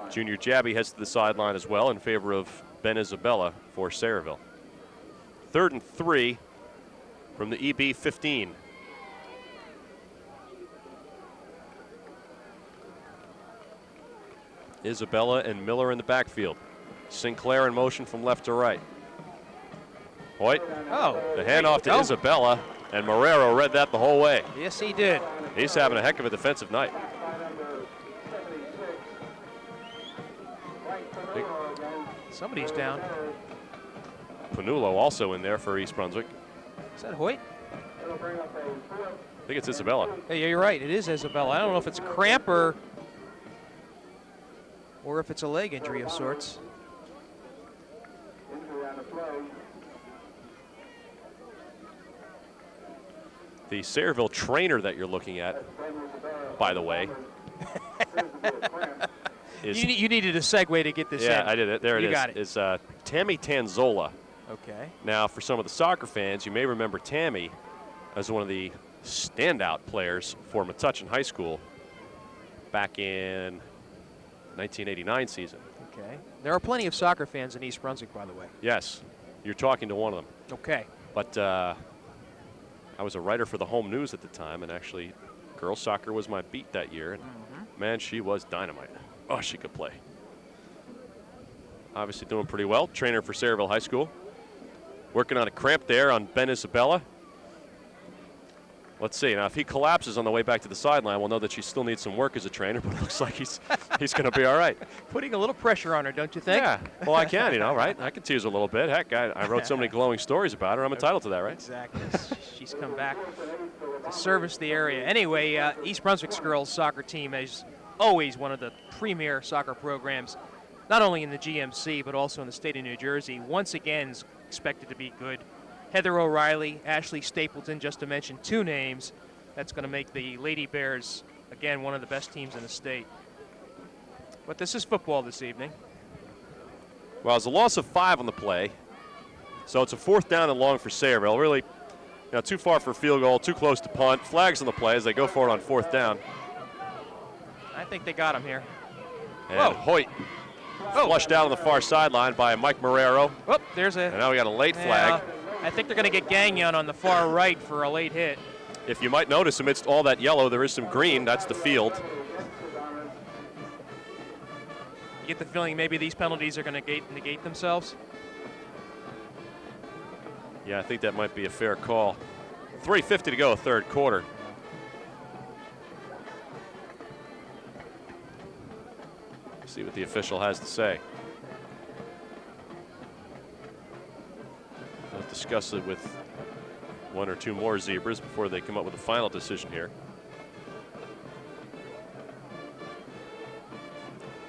Junior Jabby heads to the sideline as well in favor of Ben Isabella for Sayreville. 3rd and 3 from the EB 15. Isabella and Miller in the backfield. Sinclair in motion from left to right. Hoyt. Oh. The handoff to Isabella, and Marrero read that the whole way. Yes, he did. He's having a heck of a defensive night. Somebody's down. Panulo also in there for East Brunswick. Is that Hoyt? I think it's Isabella. Hey, you're right. It is Isabella. I don't know if it's a cramp or if it's a leg injury of sorts. The Sayreville trainer that you're looking at, by the way, is you needed a segue to get this in. yeah, I did it. There it is. You got it. Is Tammy Tanzola. Okay. Now, for some of the soccer fans, you may remember Tammy as one of the standout players for Metuchen High School back in 1989 season. Okay. There are plenty of soccer fans in East Brunswick, by the way. Yes, you're talking to one of them. Okay. But I was a writer for the Home News at the time, and actually girls soccer was my beat that year. And man, she was dynamite. Oh, she could play. Obviously doing pretty well. Trainer for Sayreville High School. Working on a cramp there on Ben Isabella. Let's see. Now, if he collapses on the way back to the sideline, we'll know that she still needs some work as a trainer, but it looks like he's going to be all right. Putting a little pressure on her, don't you think? Yeah. Well, I can, right? I can tease her a little bit. Heck, I wrote so many glowing stories about her. I'm entitled to that, right? Exactly. She's come back to service the area. Anyway, East Brunswick's girls soccer team is always one of the premier soccer programs, not only in the GMC, but also in the state of New Jersey. Once again, is expected to be good. Heather O'Reilly, Ashley Stapleton, just to mention two names. That's going to make the Lady Bears, again, one of the best teams in the state. But this is football this evening. Well, it's a loss of 5 on the play. So it's a 4th down and long for Sayreville. Really, too far for a field goal, too close to punt. Flags on the play as they go for it on 4th down. I think they got him here. And Hoyt flushed out on the far sideline by Mike Marrero. Oh, there's a. And now we got a late flag. I think they're going to get Gagnon on the far right for a late hit. If you might notice, amidst all that yellow, there is some green. That's the field. You get the feeling maybe these penalties are going to negate themselves? Yeah, I think that might be a fair call. 3:50 to go, 3rd quarter. See what the official has to say. We'll discuss it with one or two more zebras before they come up with a final decision here.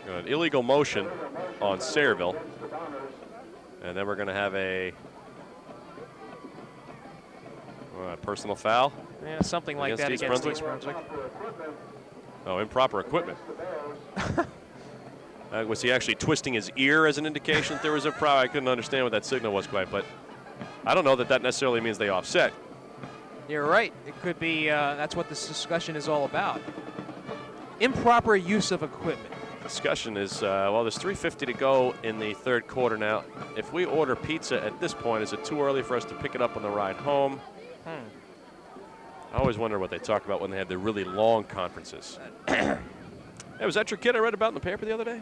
An illegal motion on Sayreville. And then we're going to have a personal foul. Yeah, something like that against East Brunswick. Oh, improper equipment. Was he actually twisting his ear as an indication that there was a foul? I couldn't understand what that signal was quite, but I don't know that necessarily means they offset. You're right. It could be, that's what this discussion is all about. Improper use of equipment. Discussion is, well, there's 3:50 to go in the 3rd quarter now. If we order pizza at this point, is it too early for us to pick it up on the ride home? I always wonder what they talk about when they have the really long conferences. Hey, was that your kid I read about in the paper the other day?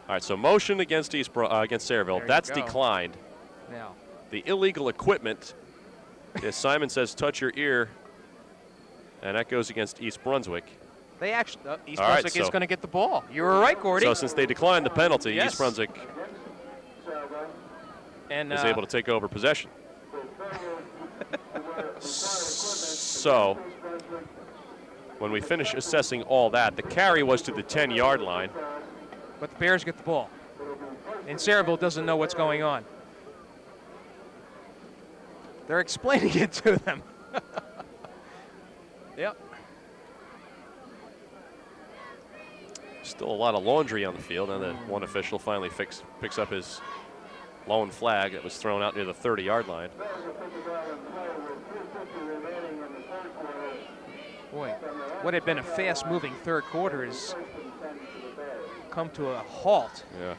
All right, so motion against Sayreville. That's declined. Now, the illegal equipment, as Simon says, touch your ear, and that goes against East Brunswick. They actually, East Brunswick is going to get the ball. You were right, Gordy. So since they declined the penalty, yes. East Brunswick is able to take over possession. So when we finish assessing all that, the carry was to the 10-yard line. But the Bears get the ball. And Sayreville doesn't know what's going on. They're explaining it to them. Yep. Still a lot of laundry on the field, and then one official finally picks up his lone flag that was thrown out near the 30-yard line. Boy, what had been a fast-moving 3rd quarter has come to a halt. Yeah.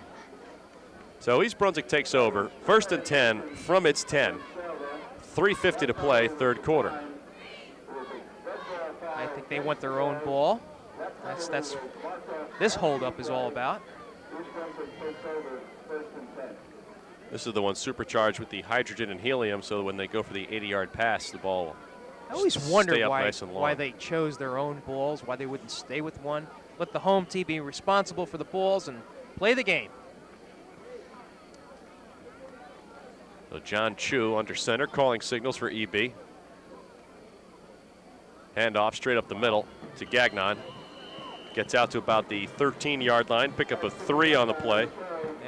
So East Brunswick takes over. 1st and 10 from its 10. 3:50 to play, 3rd quarter. I think they want their own ball. That's this holdup is all about. This is the one supercharged with the hydrogen and helium, so when they go for the 80-yard pass, the ball I always Stay wondered up why, nice and long. why they chose their own balls, why they wouldn't stay with one. Let the home team be responsible for the balls and play the game. So John Chu under center, calling signals for EB. Handoff straight up the middle to Gagnon. Gets out to about the 13-yard line, pick up a 3 on the play.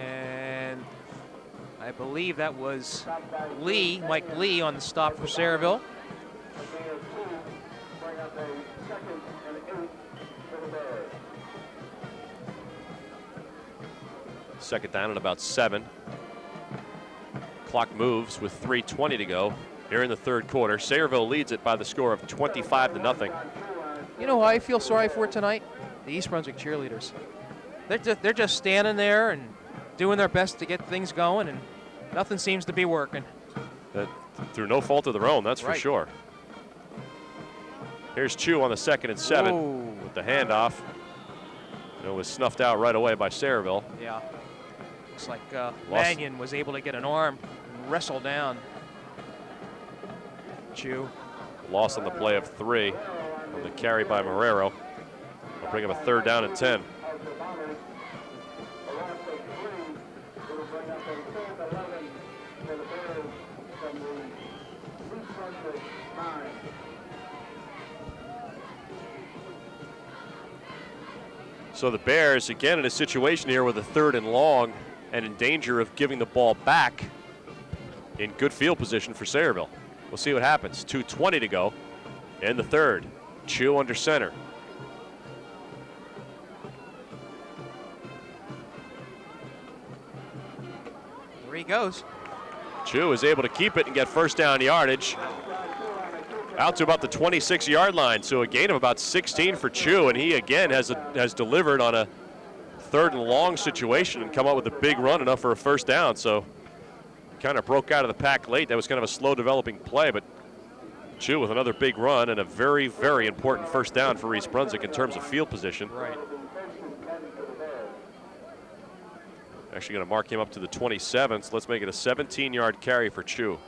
And I believe that was Lee, Mike Lee, on the stop for Sayreville. Second down and about 7. Clock moves with 3:20 to go here in the third quarter. Sayreville leads it by the score of 25-0. You know who I feel sorry for tonight? The East Brunswick cheerleaders. They're just standing there and doing their best to get things going, and nothing seems to be working. Through no fault of their own, that's Right. for sure. Here's Chu on the 2nd and 7 Whoa. with the handoff. It was snuffed out right away by Sayreville. Yeah. Looks like Mannion was able to get an arm and wrestle down Chu. Loss on the play of 3 on the carry by Marrero. Will bring up a 3rd down and 10. So the Bears, again, in a situation here with a 3rd and long and in danger of giving the ball back in good field position for Sayreville. We'll see what happens. 2:20 to go in the 3rd. Chu under center. There he goes. Chu is able to keep it and get first down yardage out to about the 26-yard line. So a gain of about 16 for Chu, and he again has delivered on a 3rd and long situation and come up with a big run, enough for a first down. So kind of broke out of the pack late. That was kind of a slow developing play, but Chu with another big run and a very, very important first down for East Brunswick in terms of field position. Right. Actually going to mark him up to the 27th. So let's make it a 17-yard carry for Chu.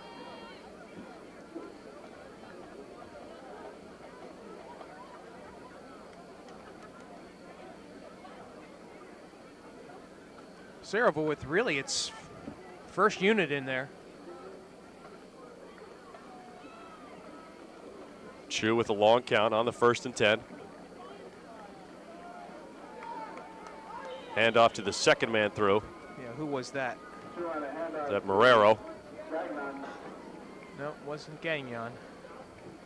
Sayreville with really its first unit in there. Chu with a long count on the 1st and 10. Hand off to the second man through. Yeah, who was that? That Marrero. No, it wasn't Gagnon.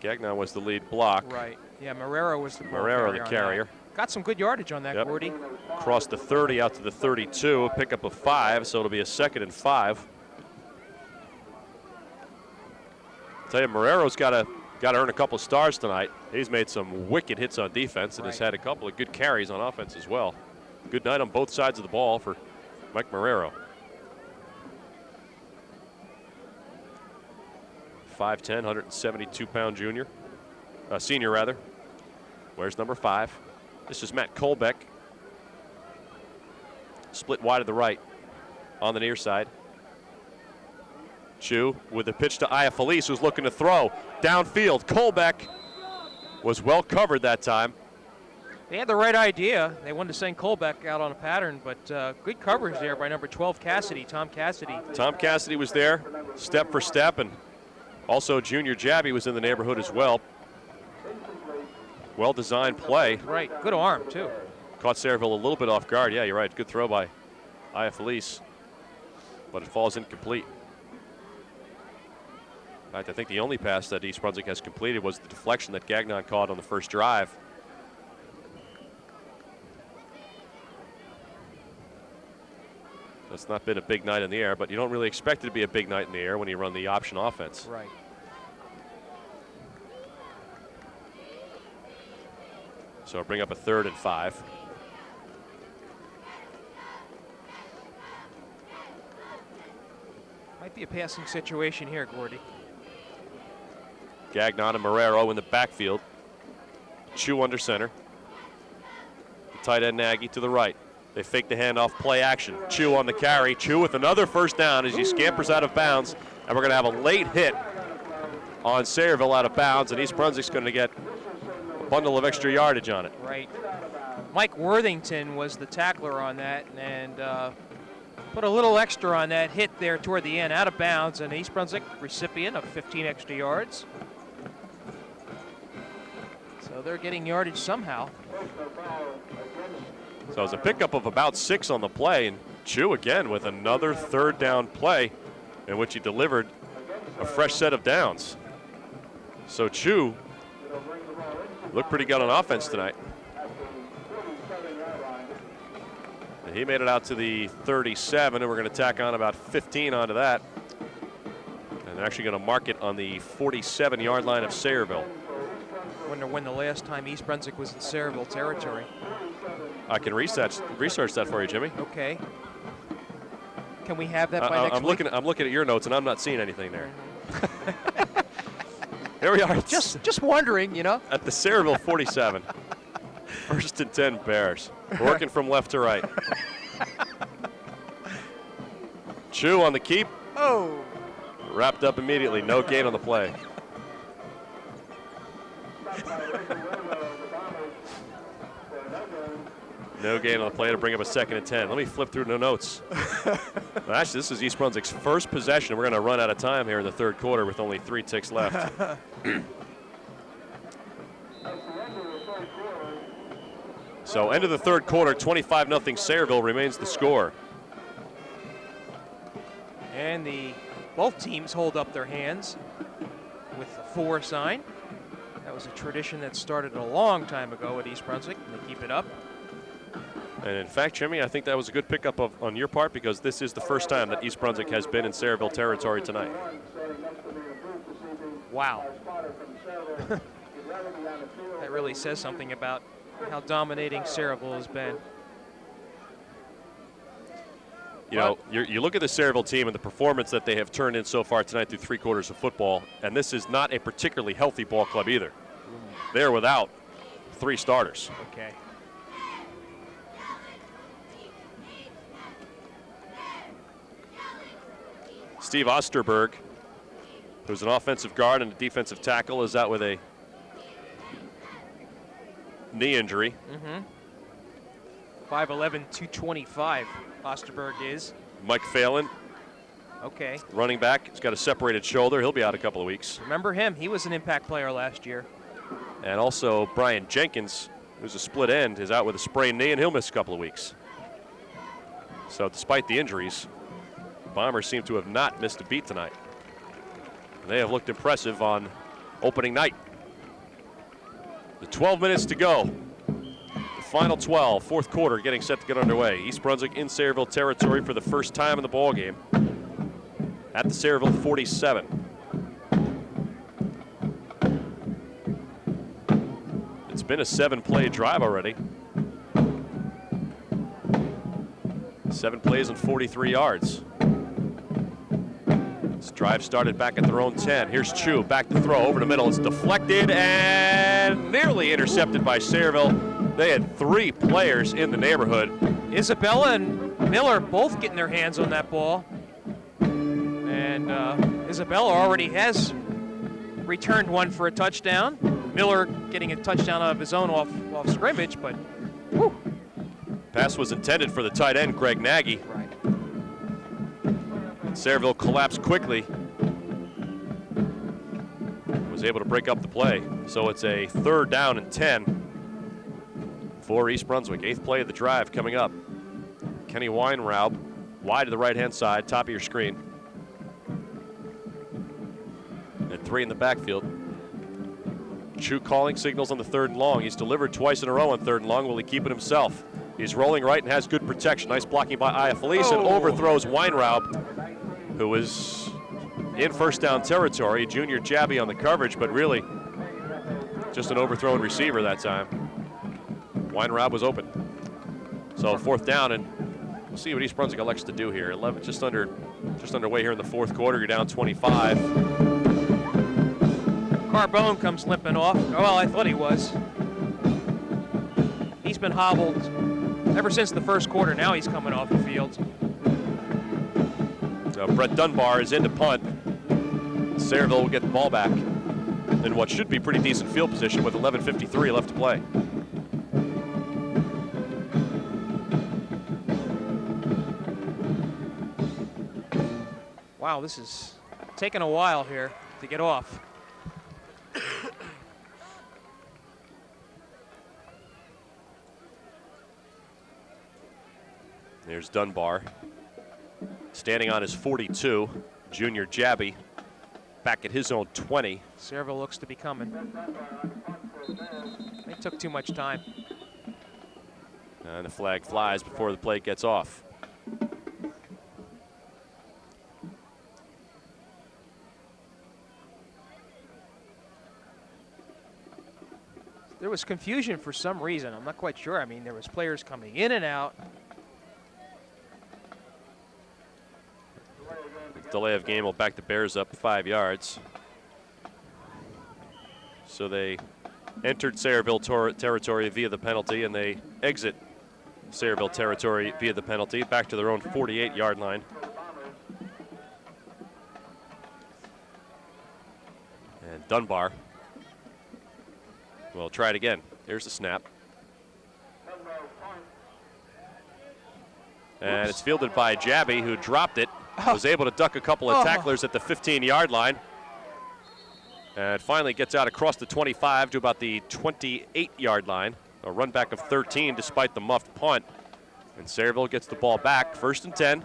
Gagnon was the lead block. Right. Yeah, Marrero was the ball Marrero the on carrier. that. Got some good yardage on that, Yep. Gordy. Crossed the 30 out to the 32, pick up a 5, so it'll be a 2nd and 5. Tell you, Marrero's got to earn a couple stars tonight. He's made some wicked hits on defense and has had a couple of good carries on offense as well. Good night on both sides of the ball for Mike Marrero. 5'10", 172-pound senior rather. Where's number 5? This is Matt Kolbeck. Split wide to the right on the near side. Chu with the pitch to Iafalise, who's looking to throw. Downfield, Kolbeck was well covered that time. They had the right idea. They wanted to send Kolbeck out on a pattern, but good coverage there by number 12, Cassidy, Tom Cassidy. Tom Cassidy was there, step for step, and also Junior Jabby was in the neighborhood as well. Well-designed play. Right, good arm, too. Caught Sayreville a little bit off guard. Yeah, you're right. Good throw by Iafalise, but it falls incomplete. In fact, I think the only pass that East Brunswick has completed was the deflection that Gagnon caught on the first drive. It's not been a big night in the air, but you don't really expect it to be a big night in the air when you run the option offense. Right. So bring up a 3rd and 5. Might be a passing situation here, Gordy. Gagnon and Marrero in the backfield. Chu under center. The tight end Nagy to the right. They fake the handoff, play action. Chu on the carry. Chu with another first down as he scampers out of bounds. And we're going to have a late hit on Sayreville out of bounds, and East Brunswick's going to get a bundle of extra yardage on it. Right. Mike Worthington was the tackler on that, and put a little extra on that hit there toward the end, out of bounds, and East Brunswick recipient of 15 extra yards. So they're getting yardage somehow. So it's a pickup of about 6 on the play, and Chu again with another third down play in which he delivered a fresh set of downs. So Chu looked pretty good on offense tonight. And he made it out to the 37, and we're going to tack on about 15 onto that. And they're actually going to mark it on the 47-yard line of Sayreville. Wonder when the last time East Brunswick was in Sayreville territory. I can research that for you, Jimmy. Okay. Can we have that by next week? I'm looking at your notes, and I'm not seeing anything there. Here we are. Just wondering, you know. At the Sayreville 47. First and 10 Bears. Working from left to right. Chu on the keep. Oh. Wrapped up immediately. No gain on the play. No gain on the play to bring up a 2nd and 10. Let me flip through the notes. Well, actually, this is East Brunswick's first possession. We're going to run out of time here in the third quarter with only 3 ticks left. So end of the third quarter, 25-0 Sayreville remains the score. And both teams hold up their hands with the 4 sign. That was a tradition that started a long time ago at East Brunswick, and they keep it up. And in fact, Jimmy, I think that was a good pickup on your part, because this is the first time that East Brunswick has been in Sayreville territory tonight. Wow. That really says something about how dominating Sayreville has been. You know, you look at the Sayreville team and the performance that they have turned in so far tonight through 3 quarters of football, and this is not a particularly healthy ball club either. They're without 3 starters. Okay. Steve Osterberg, who's an offensive guard and a defensive tackle, is out with a knee injury. 5'11", 225, Osterberg is. Mike Phelan, okay, running back, he's got a separated shoulder. He'll be out a couple of weeks. Remember him? He was an impact player last year. And also Brian Jenkins, who's a split end, is out with a sprained knee, and he'll miss a couple of weeks. So despite the injuries, Bombers seem to have not missed a beat tonight. They have looked impressive on opening night. The 12 minutes to go. The final 12, fourth quarter getting set to get underway. East Brunswick in Sayreville territory for the first time in the ball game at the Sayreville 47. It's been a 7-play drive already. 7 plays and 43 yards. This drive started back at their own 10. Here's Chu, back to throw, over the middle. It's deflected and nearly intercepted by Sayreville. They had 3 players in the neighborhood. Isabella and Miller both getting their hands on that ball. And Isabella already has returned one for a touchdown. Miller getting a touchdown of his own off scrimmage, but whew. Pass was intended for the tight end, Greg Nagy. Right. Sayreville collapsed quickly. Was able to break up the play. So it's a 3rd down and 10 for East Brunswick. 8th play of the drive coming up. Kenny Weinraub wide to the right-hand side, top of your screen. And 3 in the backfield. Chu calling signals on the 3rd and long. He's delivered twice in a row on 3rd and long. Will he keep it himself? He's rolling right and has good protection. Nice blocking by Iafalise, and overthrows Weinraub, who was in first down territory. Junior Jabby on the coverage, but really just an overthrown receiver that time. Weinraub was open. So 4th down, and we'll see what East Brunswick elects to do here. 11, just underway here in the 4th quarter. You're down 25. Carbone comes limping off. Oh, well, I thought he was. He's been hobbled ever since the 1st quarter. Now he's coming off the field. So Brett Dunbar is in to punt. Sayreville will get the ball back. in what should be pretty decent field position with 11:53 left to play. Wow, this is taking a while here to get off. There's Dunbar standing on his 42. Junior Jabby back at his own 20. Sayreville looks to be coming. They took too much time. And the flag flies before the play gets off. There was confusion for some reason. I'm not quite sure. I mean, there was players coming in and out. Delay of game will back the Bears up 5 yards. So they entered Sayreville territory via the penalty, and they exit Sayreville territory via the penalty back to their own 48-yard line. And Dunbar will try it again. Here's the snap. And it's fielded by Jabby, who dropped it. Was able to duck a couple of tacklers at the 15-yard line. And finally gets out across the 25 to about the 28-yard line. A run back of 13 despite the muffed punt. And Sayreville gets the ball back. 1st and 10.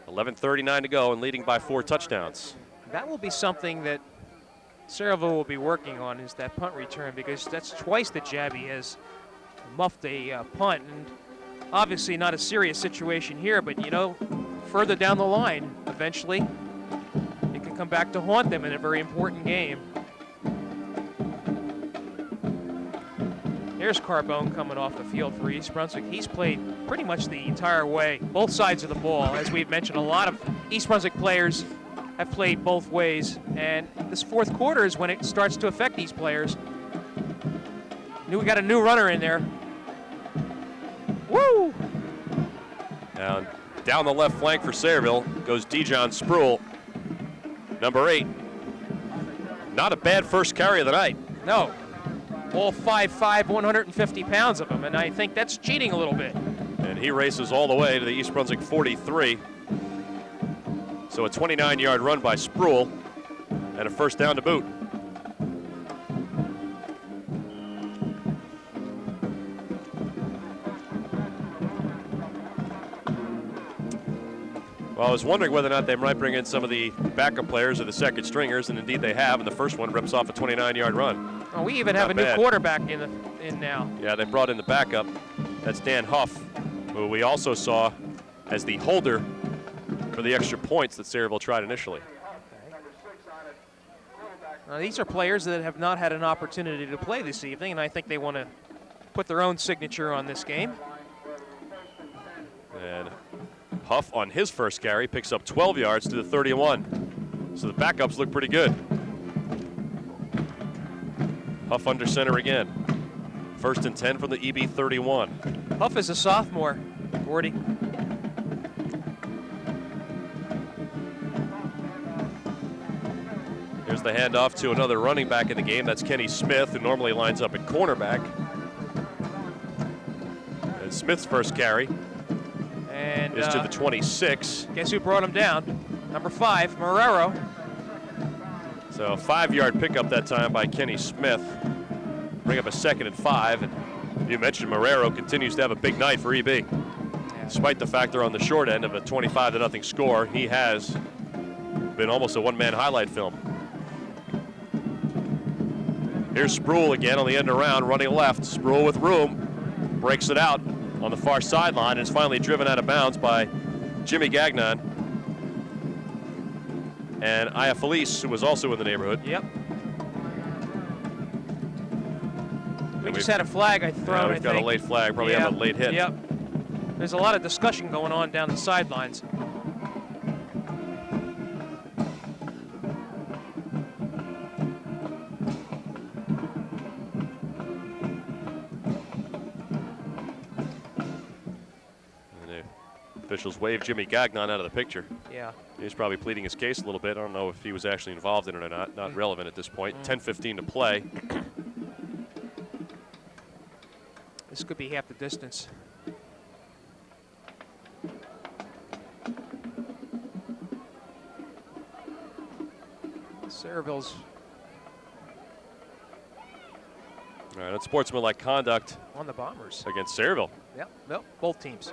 11:39 to go and leading by 4 touchdowns. That will be something that Sayreville will be working on, is that punt return, because that's twice that Jabby has muffed a punt. And obviously not a serious situation here, but you know, further down the line, eventually, it can come back to haunt them in a very important game. Here's Carbone coming off the field for East Brunswick. He's played pretty much the entire way, both sides of the ball. As we've mentioned, a lot of East Brunswick players have played both ways, and this 4th quarter is when it starts to affect these players. We got a new runner in there. Woo! Down the left flank for Sayreville goes Dijon Spruill, number 8. Not a bad first carry of the night. No. All 5'5", 150 pounds of him, and I think that's cheating a little bit. And he races all the way to the East Brunswick 43. So a 29-yard run by Spruill and a 1st down to boot. Well, I was wondering whether or not they might bring in some of the backup players or the second stringers, and indeed they have, and the first one rips off a 29-yard run. Oh, we even have a new quarterback in now. Yeah, they brought in the backup. That's Dan Huff, who we also saw as the holder for the extra points that Sayreville tried initially. Now, these are players that have not had an opportunity to play this evening, and I think they want to put their own signature on this game. And Huff on his first carry picks up 12 yards to the 31. So the backups look pretty good. Huff under center again. 1st and 10 from the EB 31. Huff is a sophomore, Gordy. Here's the handoff to another running back in the game. That's Kenny Smith, who normally lines up at cornerback. And Smith's first carry is to the 26. Guess who brought him down? Number 5, Marrero. So a 5-yard pickup that time by Kenny Smith. Bring up a 2nd and 5. And you mentioned Marrero continues to have a big night for EB. Yeah. Despite the fact they're on the short end of a 25-0 score, he has been almost a one-man highlight film. Here's Spruill again on the end around, running left. Spruill with room, breaks it out on the far sideline, and is finally driven out of bounds by Jimmy Gagnon and Aya Felice, who was also in the neighborhood. Yep. We just had a flag I thrown. We've got a late flag, probably have a late hit. Yep. There's a lot of discussion going on down the sidelines. Officials waved Jimmy Gagnon out of the picture. Yeah. He's probably pleading his case a little bit. I don't know if he was actually involved in it or not. Not relevant at this point. 10:15 to play. This could be half the distance. Sayreville's. All right, unsportsmanlike conduct On the Bombers. against Sayreville. Yep, nope, both teams.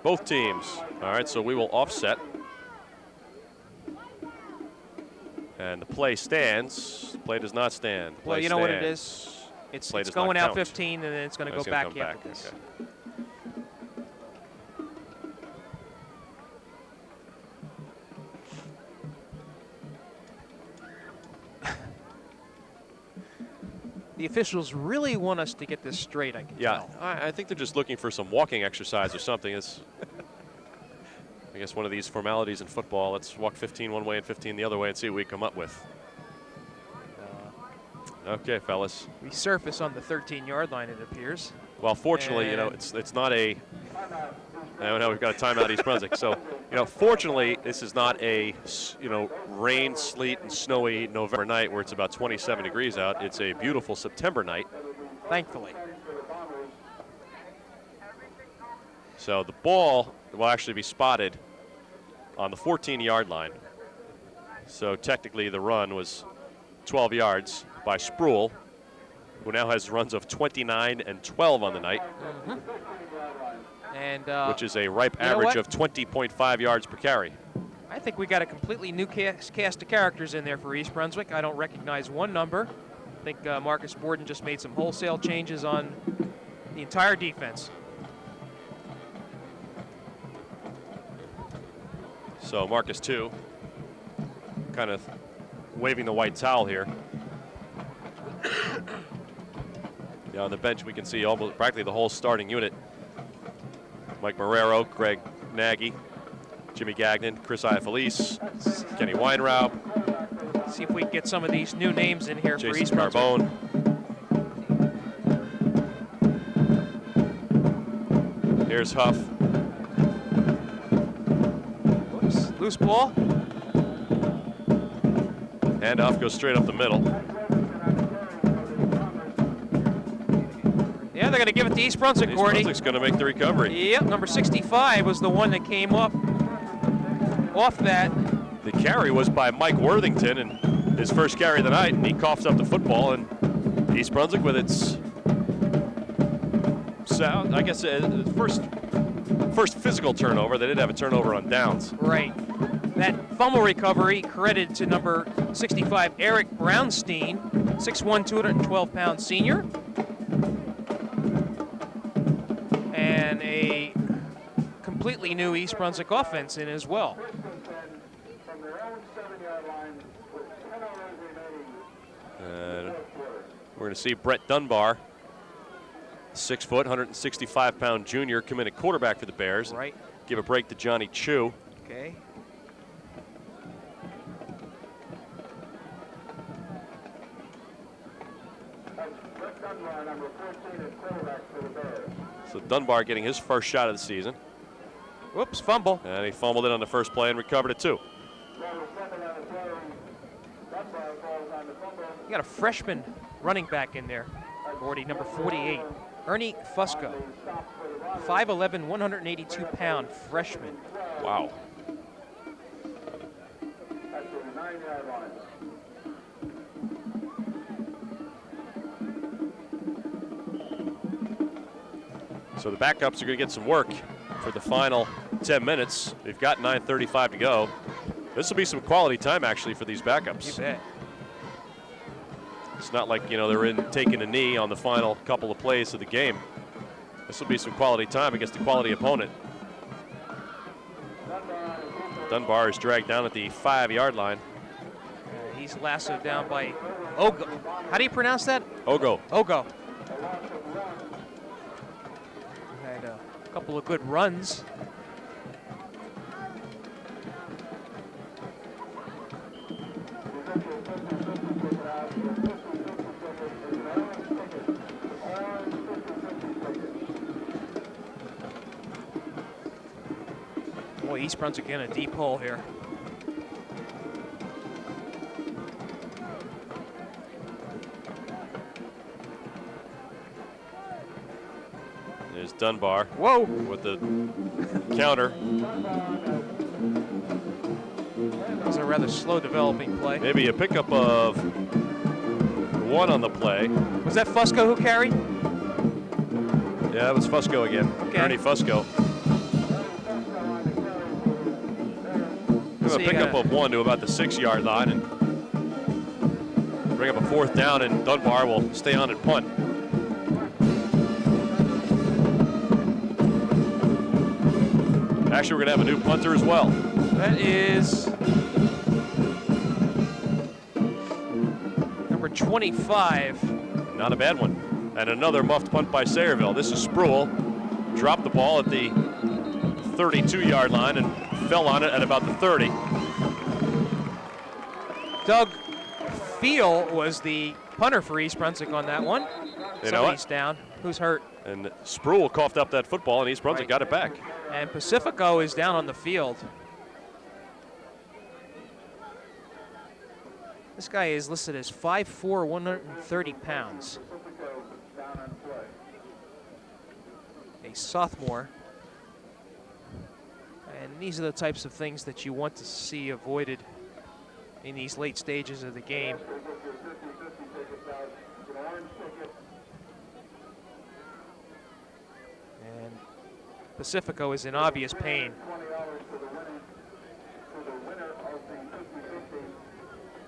Both teams. All right, so we will offset. And the play stands. Play does not stand. Play Well, you know what it stands. is? Play It's does not going out count. 15, and then it's going to It's go gonna back come after this. Okay. The officials really want us to get this straight, I can Yeah, tell. I think they're just looking for some walking exercise or something. It's, I guess, one of these formalities in football. Let's walk 15 one way and 15 the other way and see what we come up with. Okay, fellas. We surface on the 13-yard line, it appears. Well, fortunately, you know, And- it's not a. Now we've got a timeout, East Brunswick. So, you know, fortunately, this is not a, you know, rain, sleet, and snowy November night where it's about 27 degrees out. It's a beautiful September night. Thankfully. So the ball will actually be spotted on the 14-yard line. So technically, the run was 12 yards by Sproul, who now has runs of 29 and 12 on the night, And which is a ripe you know average what? of 20.5 yards per carry. I think we got a completely new cast of characters in there for East Brunswick. I don't recognize one number. I think Marcus Borden just made some wholesale changes on the entire defense. So Marcus, too, kind of waving the white towel here. Yeah, on the bench we can see almost practically the whole starting unit. Mike Marrero, Greg Nagy, Jimmy Gagnon, Chris Iafalise, Kenny Weinraub, See if we can get some of these new names in here for Jason East Brunswick. Carbone. Here's Huff. Whoops, loose ball. Handoff goes straight up the middle. Yeah, they're going to give it to East Brunswick, East Gordy. Brunswick's going to make the recovery. Yep, number 65 was the one that came up off that. The carry was by Mike Worthington, and his first carry of the night, and he coughs up the football, and East Brunswick with its sound, I guess, first physical turnover. They did have a turnover on downs. Right. That fumble recovery credited to number 65, Eric Brownstein, 6'1", 212-pound senior. And a completely new East Brunswick offense in as well. From their own 7-yard line with 10 hours remaining. And we're going to see Brett Dunbar, 6 foot, 165-pound junior, come in at quarterback for the Bears. Right. Give a break to Johnny Chu. Okay. That's Rick Dunbar, number 14 at quarterback for the Bears. So Dunbar getting his first shot of the season. Whoops, fumble. And he fumbled it on the first play and recovered it too. You got a freshman running back in there, Gordy, number 48, Ernie Fusco, 5'11", 182-pound freshman. Wow. That's the 9-yard line. So the backups are going to get some work for the final 10 minutes. They've got 9:35 to go. This will be some quality time, actually, for these backups. You bet. It's not like, you know, they're in taking a knee on the final couple of plays of the game. This will be some quality time against a quality opponent. Dunbar is dragged down at the 5-yard line. He's lassoed down by Ogo. How do you pronounce that? Ogo. Ogo. Had a couple of good runs. Boy, East Brunswick in a deep hole here. There's Dunbar. Whoa! With the counter. It was a rather slow developing play. Maybe a pickup of 1 on the play. Was that Fusco who carried? Yeah, it was Fusco again. Okay. Ernie Fusco. Give a pickup of 1 to about the 6-yard line and bring up a 4th down, and Dunbar will stay on and punt. Actually, we're going to have a new punter as well. That is number 25. Not a bad one. And another muffed punt by Sayreville. This is Spruill. Dropped the ball at the 32-yard line and fell on it at about the 30. Doug Feel was the punter for East Brunswick on that one. You know Somebody's down. Who's hurt? And Spruill coughed up that football, and East Brunswick got it back. And Pacifico is down on the field. This guy is listed as 5'4", 130 pounds. A sophomore. And these are the types of things that you want to see avoided in these late stages of the game. And Pacifico is in obvious pain.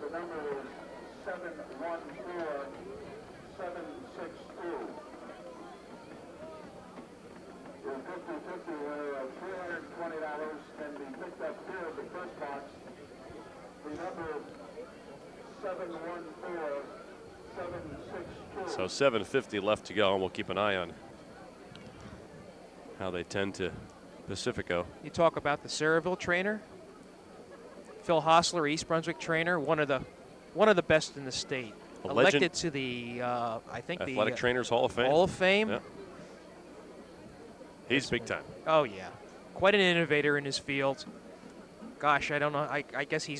The number is 714762. Your 50-50 where $320 can be picked up here at the first box. The number 714762. So 7:50 left to go, and we'll keep an eye on how they tend to Pacifico. You talk about the Sayreville trainer, Phil Hostler, East Brunswick trainer, one of the best in the state. Elected to the I think Athletic the Trainers Hall of Fame. Hall of Fame. Yeah. He's big time. Oh yeah, quite an innovator in his field. Gosh, I don't know. I guess he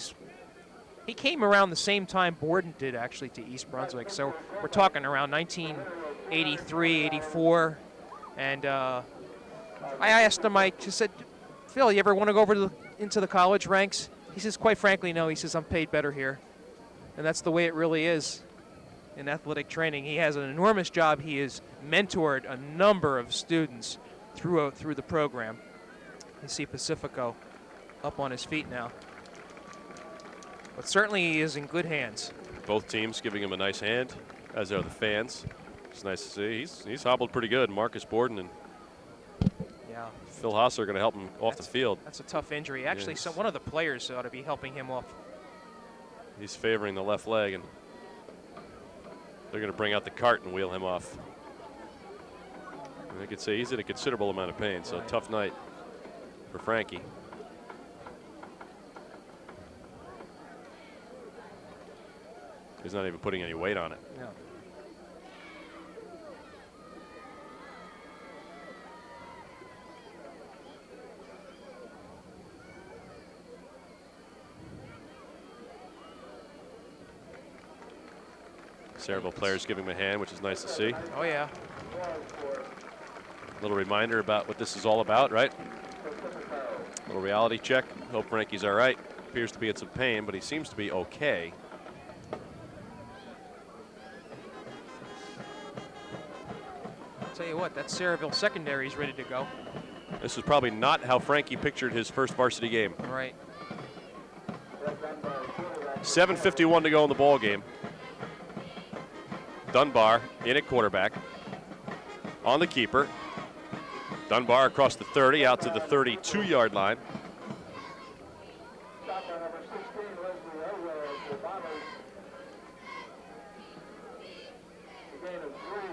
came around the same time Borden did actually to East Brunswick. So we're talking around 1983, 84, and I asked him. I just said, Phil, you ever want to go over into the college ranks? He says, quite frankly, no. He says, I'm paid better here. And that's the way it really is in athletic training. He has an enormous job. He has mentored a number of students through the program. You see Pacifico up on his feet now. But certainly he is in good hands. Both teams giving him a nice hand, as are the fans. It's nice to see. He's hobbled pretty good. Marcus Borden and Phil Haas are going to help him off the field. That's a tough injury. Actually, Yes. one of the players ought to be helping him off. He's favoring the left leg, and they're going to bring out the cart and wheel him off. And I could say he's in a considerable amount of pain, so Right. tough night for Frankie. He's not even putting any weight on it. No. Sayreville players giving him a hand, which is nice to see. Oh yeah. Little reminder about what this is all about, right? Little reality check. Hope Frankie's all right. Appears to be in some pain, but he seems to be okay. I'll tell you what, that Sayreville secondary is ready to go. This is probably not how Frankie pictured his first varsity game. Right. 7:51 to go in the ball game. Dunbar in at quarterback. On the keeper. Dunbar across the 30 out to the 32-yard line.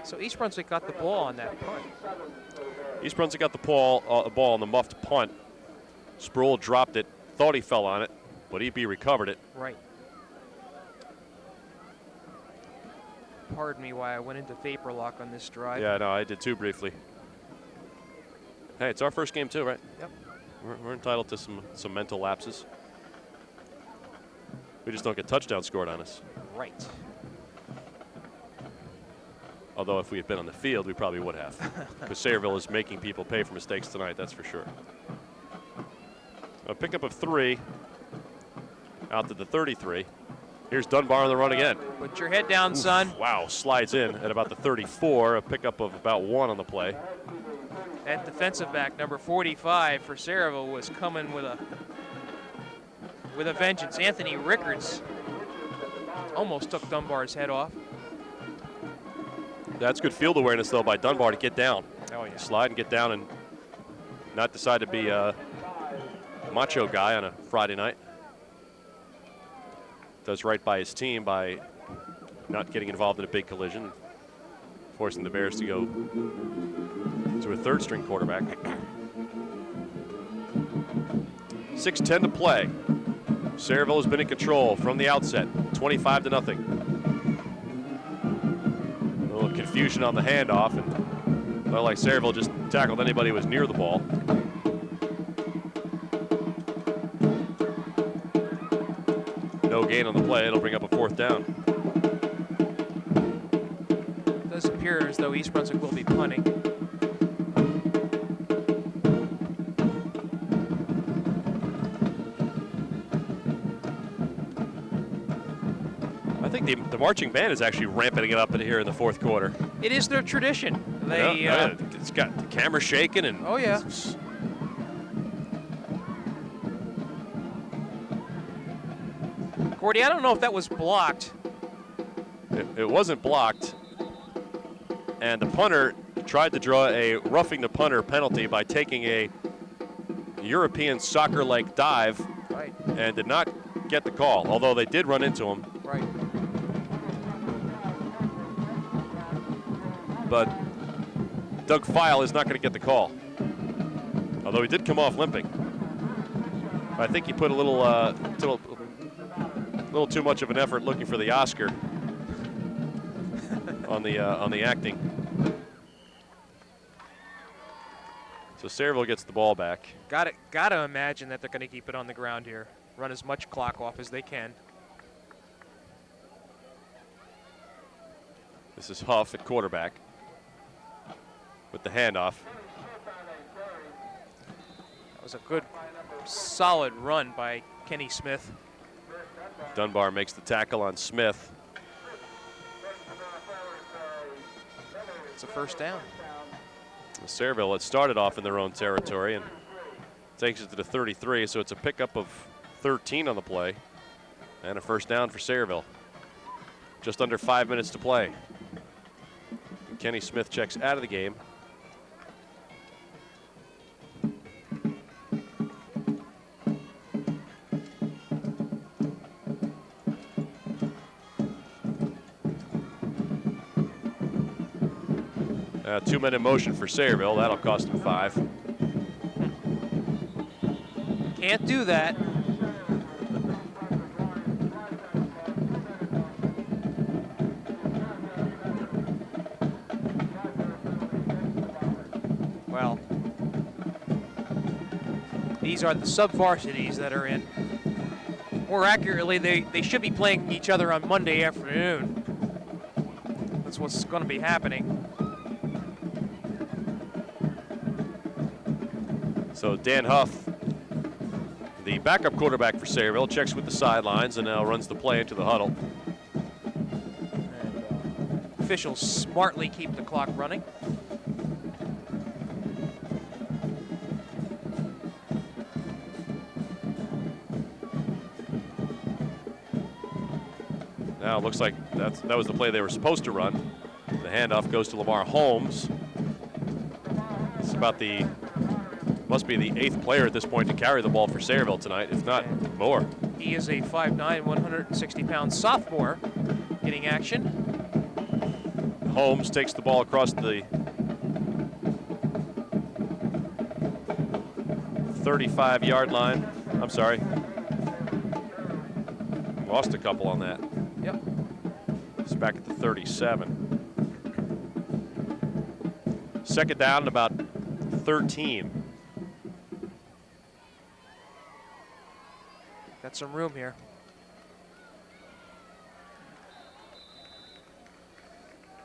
So East Brunswick got the ball on that punt. East Brunswick got the ball on the muffed punt. Spruill dropped it, thought he fell on it, but EB recovered it. Right. Pardon me why I went into vapor lock on this drive. Yeah, no, I did too briefly. Hey, it's our first game too, right? Yep. We're entitled to some mental lapses. We just don't get touchdowns scored on us. Right. Although if we had been on the field, we probably would have. Because Sayreville is making people pay for mistakes tonight, that's for sure. A pickup of 3 out to the 33. Here's Dunbar on the run again. Put your head down, son. Wow, slides in at about the 34, a pickup of about 1 on the play. That defensive back, number 45 for Sayreville, was coming with a vengeance. Anthony Rickards almost took Dunbar's head off. That's good field awareness, though, by Dunbar to get down. Oh, yeah. Slide and get down and not decide to be a macho guy on a Friday night. Does right by his team by not getting involved in a big collision, forcing the Bears to go to a third-string quarterback. 6:10 to play. Sayreville has been in control from the outset, 25-0. A little confusion on the handoff, and felt like Sayreville just tackled anybody who was near the ball. No gain on the play. It'll bring up a 4th down. It does appear as though East Brunswick will be punting. I think the marching band is actually ramping it up in here in the 4th quarter. It is their tradition. They, it's got the camera shaking and. Oh yeah. Gordy, I don't know if that was blocked. It wasn't blocked, and the punter tried to draw a roughing the punter penalty by taking a European soccer-like dive, Right. and did not get the call, although they did run into him. Right. But Doug File is not going to get the call, although he did come off limping. I think he put a little too much of an effort looking for the Oscar on the acting. So Sayreville gets the ball back. Gotta imagine that they're going to keep it on the ground here. Run as much clock off as they can. This is Huff at quarterback with the handoff. That was a good, solid run by Kenny Smith. Dunbar makes the tackle on Smith. It's a 1st down. Sayreville had started off in their own territory and takes it to the 33, so it's a pickup of 13 on the play and a 1st down for Sayreville. Just under 5 minutes to play. And Kenny Smith checks out of the game. Two-men in motion for Sayreville. That'll cost him 5. Can't do that. Well, these are the sub-varsities that are in. More accurately, they should be playing each other on Monday afternoon. That's what's going to be happening. So Dan Huff, the backup quarterback for Sayreville, checks with the sidelines and now runs the play into the huddle. And, officials smartly keep the clock running. Now it looks like that was the play they were supposed to run. The handoff goes to Lamar Holmes. It's about must be the 8th player at this point to carry the ball for Sayreville tonight, if not more. He is a 5'9", 160-pound sophomore getting action. Holmes takes the ball across the 35-yard line. I'm sorry. Lost a couple on that. Yep. It's back at the 37. 2nd down and about 13. Got some room here.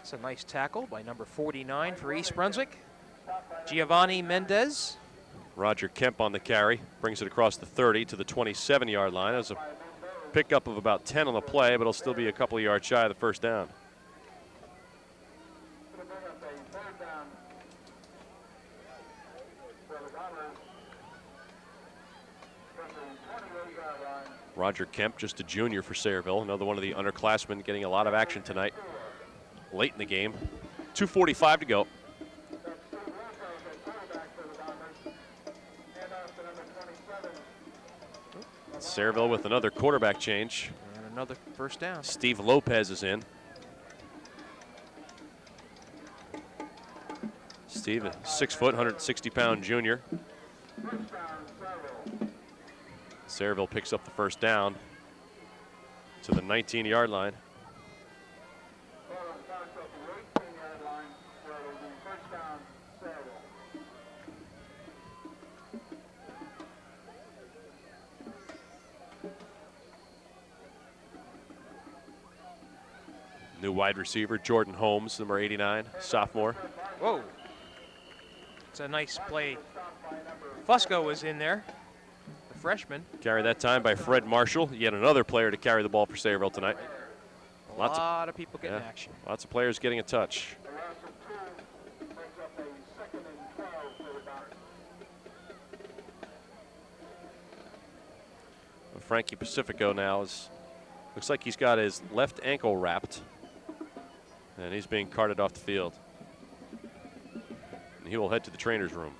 It's a nice tackle by number 49 for East Brunswick, Giovanni Mendez. Roger Kemp on the carry, brings it across the 30 to the 27-yard line. That's a pickup of about 10 on the play, but it'll still be a couple of yards shy of the first down. Roger Kemp, just a junior for Sayreville, another one of the underclassmen getting a lot of action tonight. Late in the game, 2:45 to go. Sayreville with another quarterback change. And another first down. Steve Lopez is in. Steve, a 6 foot, 160-pound junior. Sayreville picks up the first down to the 19-yard line. New wide receiver, Jordan Holmes, number 89, sophomore. Whoa. It's a nice play. Fusco was in there, the freshman. Carried that time by Fred Marshall, yet another player to carry the ball for Sayreville tonight. A lot of people getting action. Lots of players getting a touch. Frankie Pacifico now looks like he's got his left ankle wrapped, and he's being carted off the field. And he will head to the trainer's room.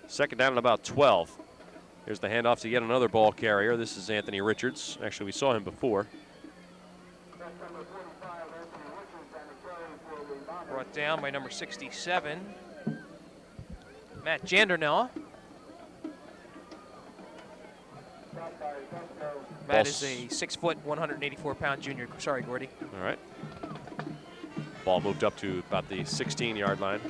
Second down and about 12. Here's the handoff to yet another ball carrier. This is Anthony Richards. Actually, we saw him before. Brought down by number 67, Matt Jandernell. Matt is a 6 foot, 184-pound junior. Sorry, Gordy. All right. Ball moved up to about the 16-yard line.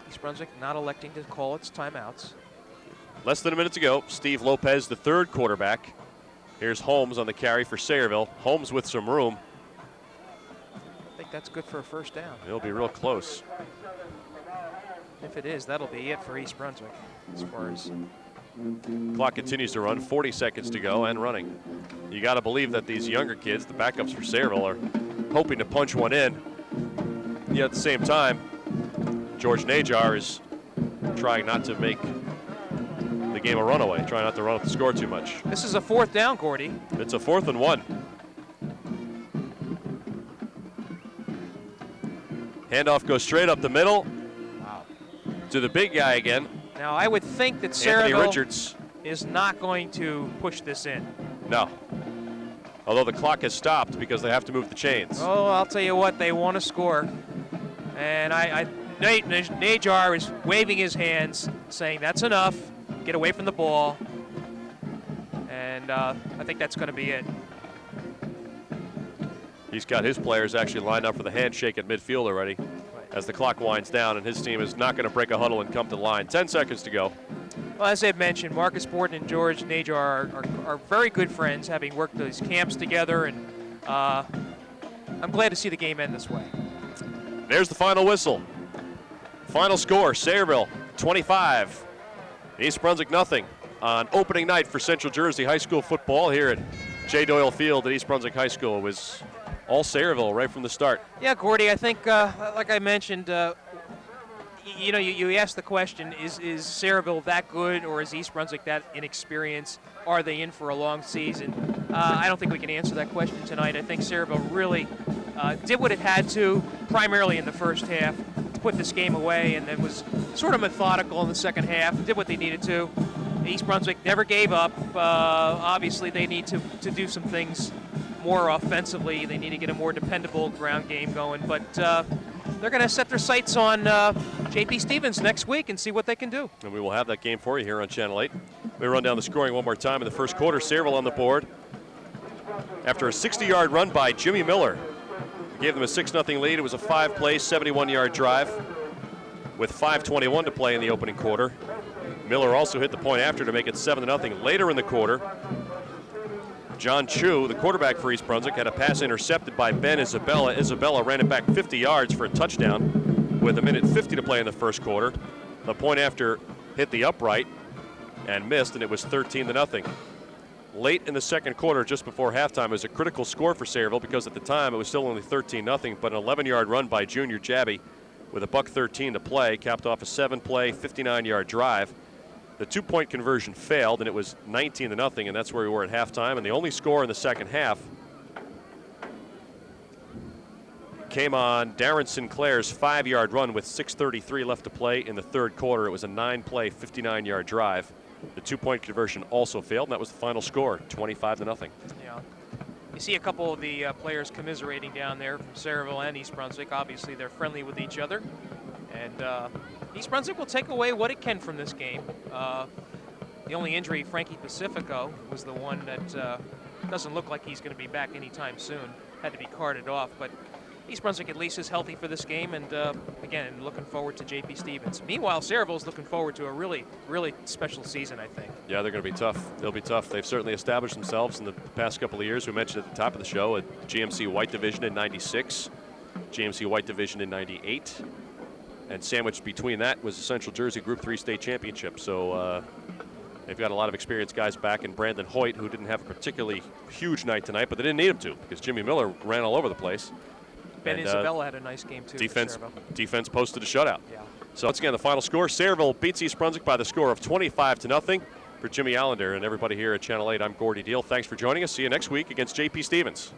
East Brunswick not electing to call its timeouts. Less than a minute to go. Steve Lopez, the third quarterback. Here's Holmes on the carry for Sayreville. Holmes with some room. I think that's good for a first down. It'll be real close. If it is, that'll be it for East Brunswick as far as. Clock continues to run, 40 seconds to go and running. You got to believe that these younger kids, the backups for Sayreville, are hoping to punch one in. Yet at the same time, George Najar is trying not to make the game a runaway, trying not to run up the score too much. This is a fourth down, Gordy. It's a 4th and 1. Handoff goes straight up the middle. Wow. To the big guy again. Now, I would think that Anthony Sayreville Richards is not going to push this in. No. Although the clock has stopped because they have to move the chains. Oh, I'll tell you what, they want to score. And Najar is waving his hands, saying that's enough, get away from the ball. And I think that's going to be it. He's got his players actually lined up for the handshake at midfield already as the clock winds down, and his team is not going to break a huddle and come to the line. 10 seconds to go. Well, as I've mentioned, Marcus Borden and George Najar are very good friends, having worked those camps together, and I'm glad to see the game end this way. There's the final whistle. Final score, Sayreville 25, East Brunswick nothing on opening night for Central Jersey High School football here at J. Doyle Field at East Brunswick High School. It was all Sayreville right from the start. Yeah, Gordy, I think, like I mentioned, you asked the question, is Sayreville that good or is East Brunswick that inexperienced? Are they in for a long season? I don't think we can answer that question tonight. I think Sayreville really did what it had to, primarily in the first half, to put this game away, and then was sort of methodical in the second half, did what they needed to. East Brunswick never gave up. Obviously, they need to do some things more offensively. They need to get a more dependable ground game going, but they're going to set their sights on J.P. Stevens next week and see what they can do. And we will have that game for you here on Channel 8. We run down the scoring one more time in the first quarter. Sayreville on the board after a 60-yard run by Jimmy Miller. Gave them a 6-0 lead. It was a 5-play, 71-yard drive with 5:21 to play in the opening quarter. Miller also hit the point after to make it 7-0. Later in the quarter, John Chu, the quarterback for East Brunswick, had a pass intercepted by Ben Isabella. Isabella ran it back 50 yards for a touchdown with 1:50 to play in the first quarter. The point after hit the upright and missed, and it was 13-0. Late in the second quarter, just before halftime, it was a critical score for Sayreville because at the time it was still only 13-0, but an 11-yard run by Junior Jabby with $1:13 to play capped off a 7-play, 59-yard drive. The 2-point conversion failed, and it was 19-0, and that's where we were at halftime. And the only score in the second half came on Darren Sinclair's 5-yard run with 6:33 left to play in the third quarter. It was a 9-play, 59-yard drive. The 2-point conversion also failed, and that was the final score, 25-0. Yeah. You see a couple of the players commiserating down there from Sayreville and East Brunswick. Obviously, they're friendly with each other. And East Brunswick will take away what it can from this game. The only injury, Frankie Pacifico, was the one that doesn't look like he's going to be back anytime soon. Had to be carted off. But East Brunswick at least is healthy for this game, and again, looking forward to J.P. Stevens. Meanwhile, Sayreville's looking forward to a really, really special season, I think. Yeah, they're going to be tough. They'll be tough. They've certainly established themselves in the past couple of years. We mentioned at the top of the show a GMC White Division in '96, GMC White Division in '98, and sandwiched between that was the Central Jersey Group 3 state championship. So they've got a lot of experienced guys back, and Brandon Hoyt, who didn't have a particularly huge night tonight, but they didn't need him to because Jimmy Miller ran all over the place. Ben Isabella had a nice game, too. Defense posted a shutout. Yeah. So once again, the final score, Sayreville beats East Brunswick by the score of 25-0. For Jimmy Allinder and everybody here at Channel 8, I'm Gordy Deal. Thanks for joining us. See you next week against J.P. Stevens.